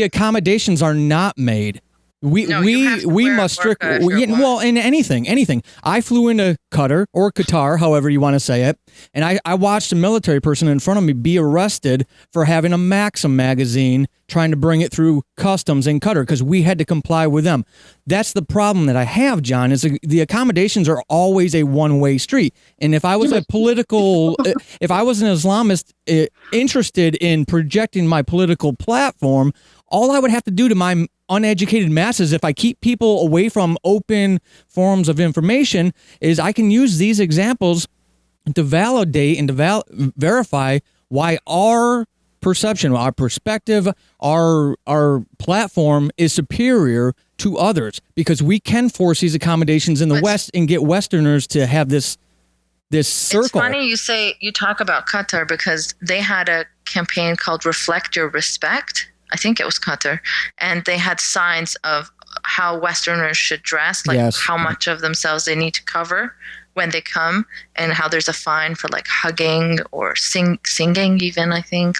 accommodations are not made. We must strictly, well, in anything. I flew into Qatar or Qatar, however you want to say it, and I watched a military person in front of me be arrested for having a Maxim magazine, trying to bring it through customs in Qatar, because we had to comply with them. That's the problem that I have, John, is the accommodations are always a one-way street. And if I was if I was an Islamist interested in projecting my political platform, all I would have to do to my uneducated masses, if I keep people away from open forms of information, is I can use these examples to validate and to verify why our perception, our perspective, our platform is superior to others, because we can force these accommodations in the West and get Westerners to have this circle. It's funny you talk about Qatar, because they had a campaign called Reflect Your Respect. I think it was Qatar, and they had signs of how Westerners should dress, like how much of themselves they need to cover when they come, and how there's a fine for like hugging or singing even, I think.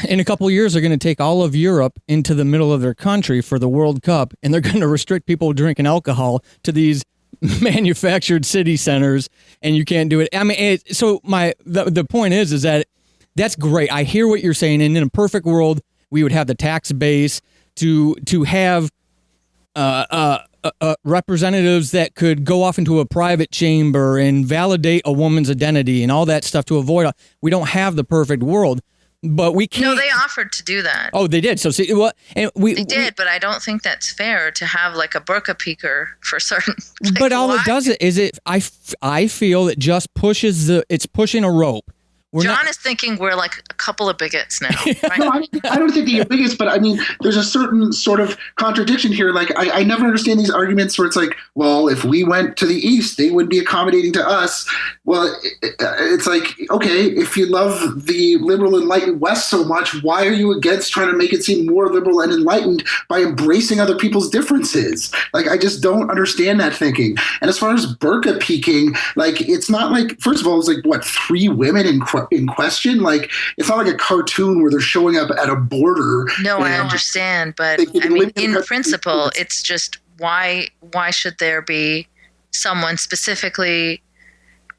In a couple of years, they're going to take all of Europe into the middle of their country for the World Cup, and they're going to restrict people drinking alcohol to these manufactured city centers, and you can't do it. I mean, the point is that that's great. I hear what you're saying, and in a perfect world, we would have the tax base to have representatives that could go off into a private chamber and validate a woman's identity and all that stuff to avoid. We don't have the perfect world, But we can't. No, they offered to do that. Oh, they did. So see, what? And They did, but I don't think that's fair to have like a burqa peeker for certain. Like, but all why? it does is I feel it just pushes it's pushing a rope. John is thinking we're like a couple of bigots now. Right? No, I don't think they're bigots, but I mean, there's a certain sort of contradiction here. Like, I never understand these arguments where it's like, well, if we went to the East, they would be accommodating to us. Well, it's like, okay, if you love the liberal enlightened West so much, why are you against trying to make it seem more liberal and enlightened by embracing other people's differences? Like, I just don't understand that thinking. And as far as burqa peeking, like, it's not like, first of all, it's like, what, 3 women in question? Like, it's not like a cartoon where they're showing up at a border. No, I understand, but I mean, in principle, it's just why should there be someone specifically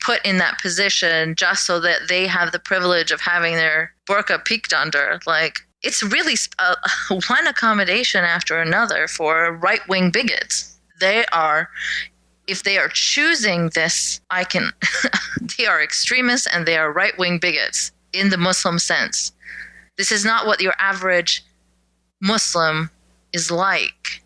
put in that position just so that they have the privilege of having their burqa peeked under? Like, it's really one accommodation after another for right-wing bigots. If they are choosing this, they are extremists and they are right-wing bigots in the Muslim sense. This is not what your average Muslim is like.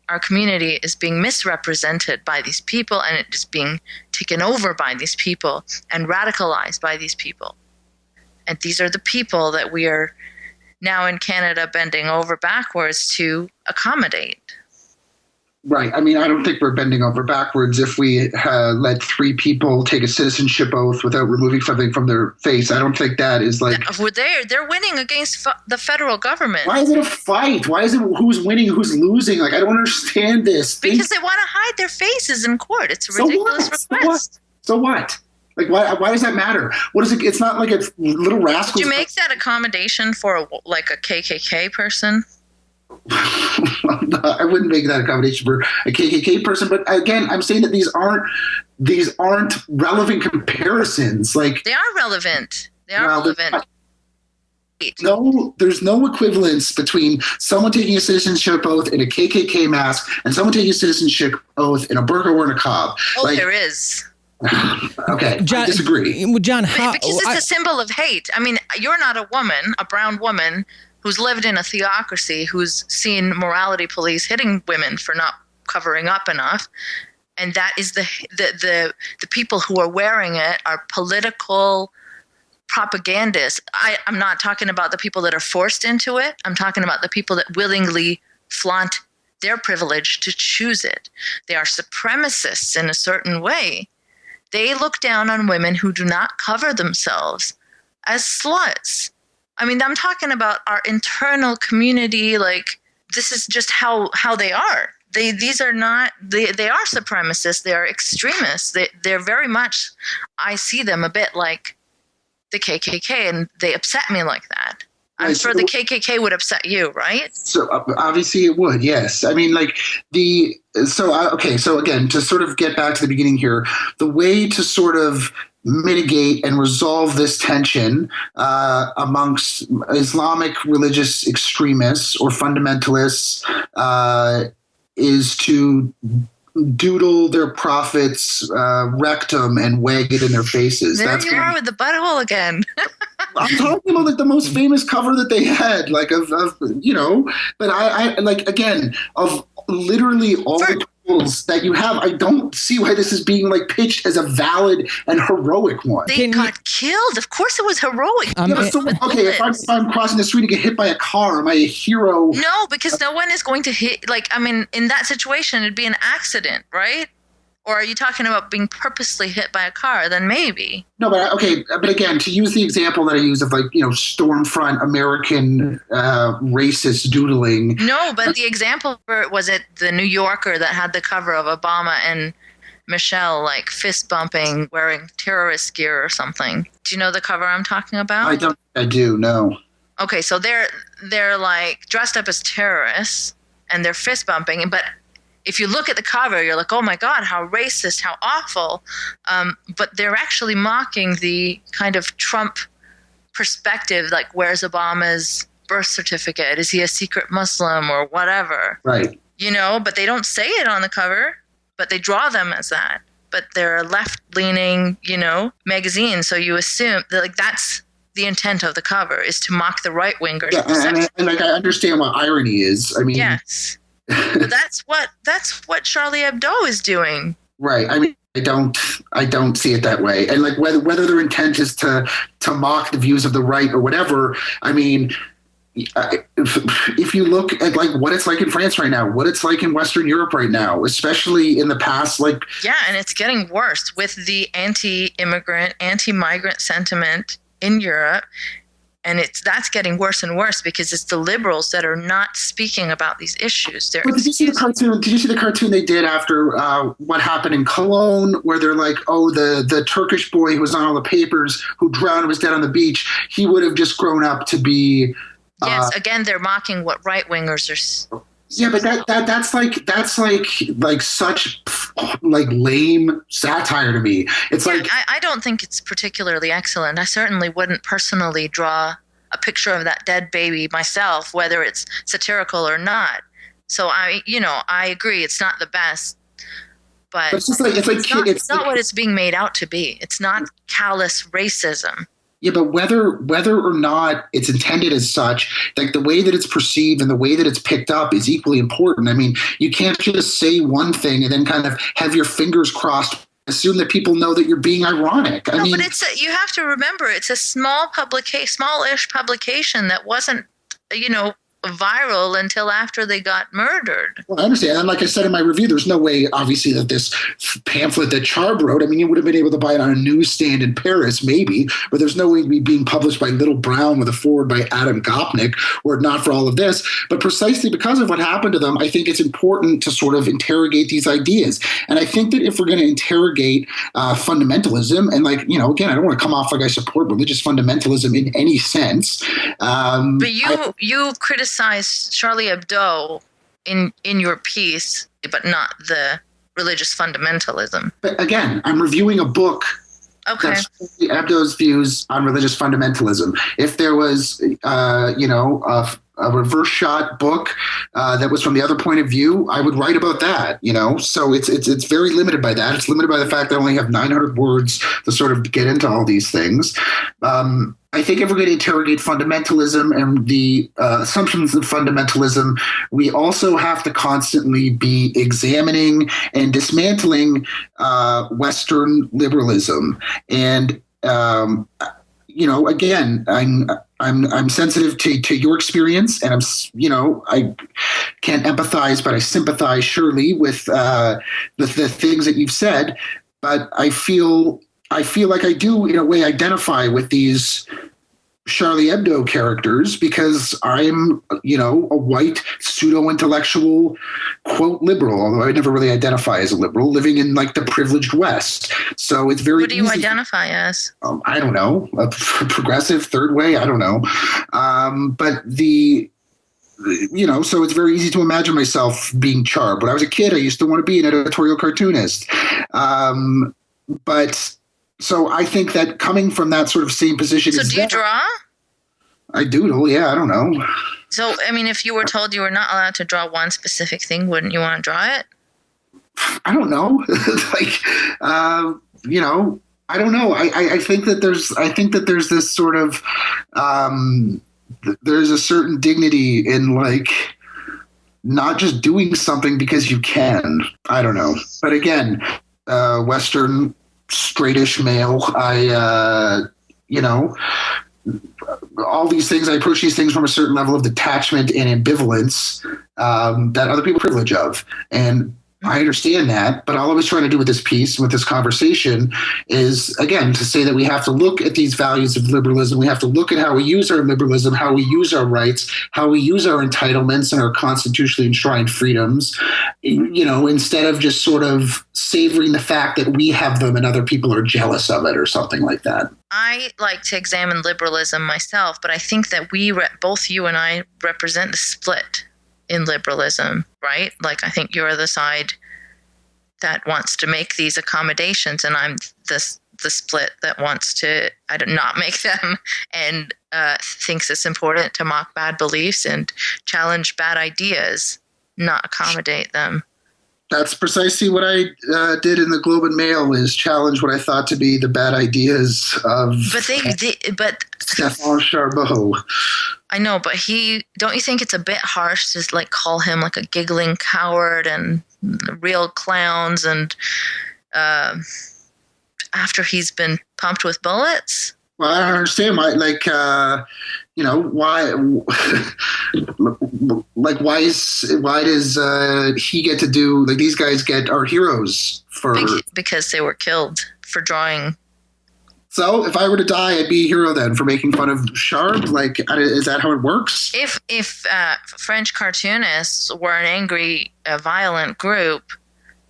Our community is being misrepresented by these people, and it is being taken over by these people and radicalized by these people. And these are the people that we are now in Canada bending over backwards to accommodate. Right. I mean, I don't think we're bending over backwards if we let 3 people take a citizenship oath without removing something from their face. I don't think that is like... They're winning against the federal government. Why is it a fight? Why is it who's winning, who's losing? Like, I don't understand this. Because they want to hide their faces in court. It's a ridiculous request. So what? Like, why does that matter? What is it? It's not like a little rascal. Did you make that accommodation for a KKK person? I wouldn't make that accommodation for a KKK person, but again, I'm saying that these aren't relevant comparisons. Like, they are relevant. They are relevant. No, there's no equivalence between someone taking a citizenship oath in a KKK mask and someone taking a citizenship oath in a burqa or a niqab. Oh, there is. Okay, John, I disagree. John, because it's a symbol of hate. I mean, you're not a woman, a brown woman, who's lived in a theocracy, who's seen morality police hitting women for not covering up enough. And that is the people who are wearing it are political propagandists. I'm not talking about the people that are forced into it. I'm talking about the people that willingly flaunt their privilege to choose it. They are supremacists in a certain way. They look down on women who do not cover themselves as sluts. I mean, I'm talking about our internal community. Like, this is just how they are. They are supremacists. They are extremists. They're very much, I see them a bit like the KKK, and they upset me like that. I'm sure the KKK would upset you, right? So obviously it would, yes. I mean, like so again, to sort of get back to the beginning here, the way to sort of mitigate and resolve this tension amongst Islamic religious extremists or fundamentalists is to doodle their prophet's rectum and wag it in their faces. There you are with the butthole again. I'm talking about like the most famous cover that they had, like of but I like, again, of literally all the tools that you have, I don't see why this is being like pitched as a valid and heroic one. They got killed. Of course it was heroic. If I'm crossing the street and get hit by a car, am I a hero? No, because no one is going to hit, like, I mean, in that situation, it'd be an accident, right? Or are you talking about being purposely hit by a car? Then maybe. No, but again, to use the example that I use of, like, Stormfront American racist doodling. No, but the example was it the New Yorker that had the cover of Obama and Michelle, like, fist bumping, wearing terrorist gear or something. Do you know the cover I'm talking about? I do, no. Okay, so they're like dressed up as terrorists and they're fist bumping, but if you look at the cover, you're like, oh my God, how racist, how awful. But they're actually mocking the kind of Trump perspective, like, where's Obama's birth certificate? Is he a secret Muslim or whatever? Right. But they don't say it on the cover, but they draw them as that. But they're a left-leaning, magazine. So you assume that, like, that's the intent of the cover is to mock the right wingers. Yeah, and like I understand what irony is. I mean, yes, that's what Charlie Hebdo is doing. Right. I mean, I don't see it that way. And like whether their intent is to mock the views of the right or whatever. I mean, if you look at like what it's like in France right now, what it's like in Western Europe right now, especially in the past, like and it's getting worse with the anti-immigrant, anti-migrant sentiment in Europe, and that's getting worse and worse because it's the liberals that are not speaking about these issues. But did you see the cartoon? Did you see the cartoon they did after what happened in Cologne, where they're like, oh, the Turkish boy who was on all the papers who drowned and was dead on the beach, he would have just grown up to be. Yes, again, they're mocking what right wingers are. Yeah, but that's like such like lame satire to me. It's like I don't think it's particularly excellent. I certainly wouldn't personally draw a picture of that dead baby myself, whether it's satirical or not. So I agree, it's not the best. But it's just like it's not what it's being made out to be. It's not callous racism. Yeah, but whether or not it's intended as such, like the way that it's perceived and the way that it's picked up is equally important. I mean, you can't just say one thing and then kind of have your fingers crossed, assume that people know that you're being ironic. But you have to remember, it's a smallish publication that wasn't, viral until after they got murdered. Well, I understand. And like I said in my review, there's no way, obviously, that this pamphlet that Charb wrote, I mean, you would have been able to buy it on a newsstand in Paris, maybe, but there's no way it'd be being published by Little Brown with a foreword by Adam Gopnik, were it not for all of this. But precisely because of what happened to them, I think it's important to sort of interrogate these ideas. And I think that if we're going to interrogate fundamentalism, and like, again, I don't want to come off like I support religious fundamentalism in any sense. But you criticize Charlie Hebdo in your piece, but not the religious fundamentalism. But again, I'm reviewing a book. Okay. That's Hebdo's views on religious fundamentalism. If there was, a reverse shot book that was from the other point of view, I would write about that. So it's very limited by that. It's limited by the fact that I only have 900 words to sort of get into all these things. I think if we're going to interrogate fundamentalism and the assumptions of fundamentalism, we also have to constantly be examining and dismantling Western liberalism. And again, I'm sensitive to your experience, and I can't empathize, but I sympathize surely with the things that you've said. But I feel like I do, in a way, identify with these Charlie Hebdo characters because I'm, a white pseudo-intellectual, quote, liberal, although I never really identify as a liberal, living in like the privileged West. So it's very. What do you identify as? I don't know, a progressive, third way. I don't know, but so it's very easy to imagine myself being Charb. When I was a kid, I used to want to be an editorial cartoonist, but. So I think that coming from that sort of same position. So do you draw? I doodle, yeah, I don't know. So, I mean, if you were told you were not allowed to draw one specific thing, wouldn't you want to draw it? I don't know. I don't know. I think that there's this sort of, there's a certain dignity in like, not just doing something because you can. I don't know. But again, Western straightish male, all these things, I approach these things from a certain level of detachment and ambivalence that other people have privilege of. And I understand that, but all I was trying to do with this piece, with this conversation, is, again, to say that we have to look at these values of liberalism. We have to look at how we use our liberalism, how we use our rights, how we use our entitlements and our constitutionally enshrined freedoms, instead of just sort of savoring the fact that we have them and other people are jealous of it or something like that. I like to examine liberalism myself, but I think that both you and I represent the split in liberalism, right? Like, I think you're the side that wants to make these accommodations, and I'm the split that wants to not make them and thinks it's important to mock bad beliefs and challenge bad ideas, not accommodate them. that's precisely what I did in the Globe and Mail, is challenge what I thought to be the bad ideas of Stefan Charbot. I know, but don't you think it's a bit harsh to like call him like a giggling coward and real clowns, and after he's been pumped with bullets? Well, I don't understand why, why does he get to do, like, these guys are heroes for... Because they were killed for drawing. So if I were to die, I'd be a hero then for making fun of Charb? Like, is that how it works? If French cartoonists were an angry, violent group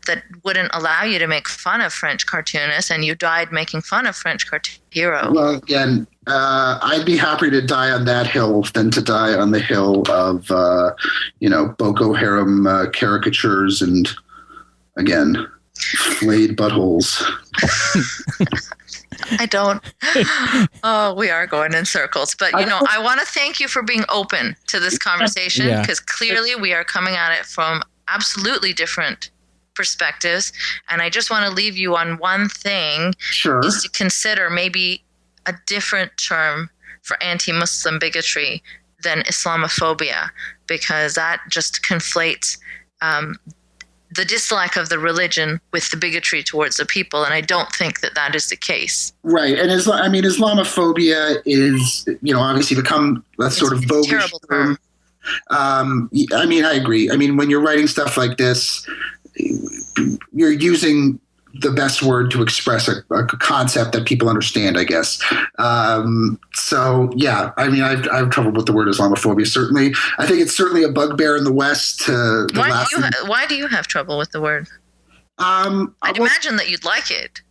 that wouldn't allow you to make fun of French cartoonists, and you died making fun of French hero. Well, again, I'd be happier to die on that hill than to die on the hill of, Boko Haram caricatures and, again, flayed buttholes. I don't. Oh, we are going in circles. But, I want to thank you for being open to this conversation, because clearly we are coming at it from absolutely different perspectives. And I just want to leave you on one thing. Sure. Is to consider maybe a different term for anti-Muslim bigotry than Islamophobia, because that just conflates the dislike of the religion with the bigotry towards the people, and I don't think that is the case. Right, and Islamophobia is, obviously become a sort of bogus term. I agree. When you're writing stuff like this, you're using the best word to express a concept that people understand, I guess. I have trouble with the word Islamophobia, certainly. I think it's certainly a bugbear in the West. Why do you have trouble with the word? I'd imagine that you'd like it.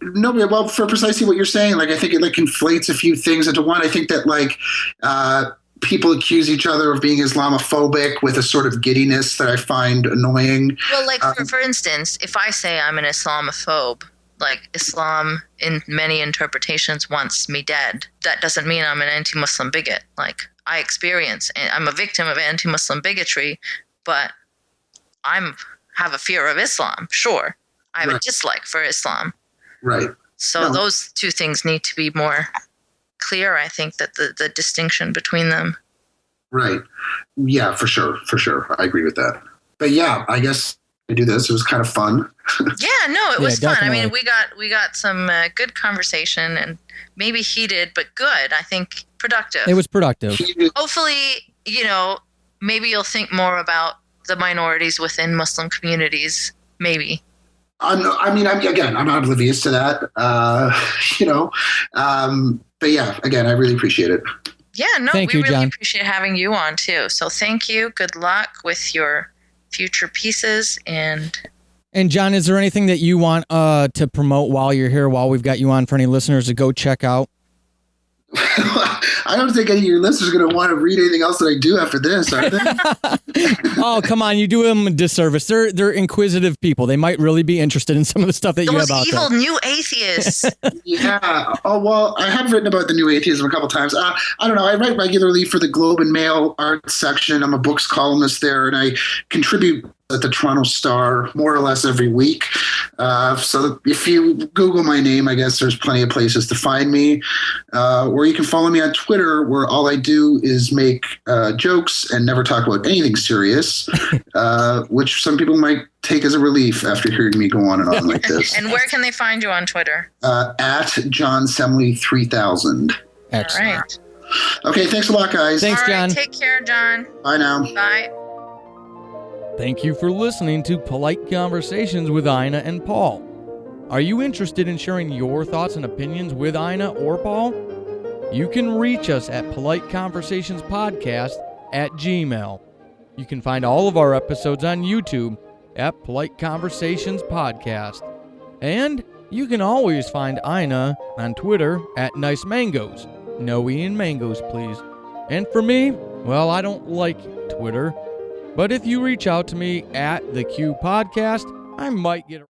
No, well, for precisely what you're saying, I think it conflates a few things into one. I think that people accuse each other of being Islamophobic with a sort of giddiness that I find annoying. Well, for instance, if I say I'm an Islamophobe, like Islam in many interpretations wants me dead, that doesn't mean I'm an anti-Muslim bigot. I'm a victim of anti-Muslim bigotry, but have a fear of Islam, sure. I have a dislike for Islam. Right. So those two things need to be more clear, I think, that the distinction between them. Right. Yeah, for sure. I agree with that. But yeah, I guess we do this. It was kind of fun. Yeah, no, it was fun. Definitely. We got some good conversation, and maybe heated, but good. I think productive. It was productive. Hopefully, maybe you'll think more about the minorities within Muslim communities. Maybe. I'm not oblivious to that. But yeah, again, I really appreciate it. Yeah, no, we really John. appreciate having you on too. So thank you. Good luck with your future pieces. And John, is there anything that you want to promote while you're here, while we've got you on, for any listeners to go check out? I don't think any of your listeners are going to want to read anything else that I do after this, are they? Oh, come on. You do them a disservice. They're inquisitive people. They might really be interested in some of the stuff that you have out there. Those evil new atheists. Yeah. Oh, well, I have written about the new atheism a couple times. I don't know. I write regularly for the Globe and Mail art section. I'm a books columnist there, and I contribute at the Toronto Star more or less every week. So if you Google my name, I guess there's plenty of places to find me. Or you can follow me on Twitter, where all I do is make jokes and never talk about anything serious, which some people might take as a relief after hearing me go on and on like this. And where can they find you on Twitter? At John Semley 3000. Excellent. All right. Okay, thanks a lot, guys. Thanks, All right, John. take care, John. Bye now. Bye. Thank you for listening to Polite Conversations with Eiynah and Paul. Are you interested in sharing your thoughts and opinions with Eiynah or Paul? You can reach us at politeconversationspodcast@gmail.com. You can find all of our episodes on YouTube at Polite Conversations Podcast. And you can always find Eiynah on Twitter at Nice Mangoes. No E in mangoes, please. And for me, well, I don't like Twitter. But if you reach out to me at the Q Podcast, I might get a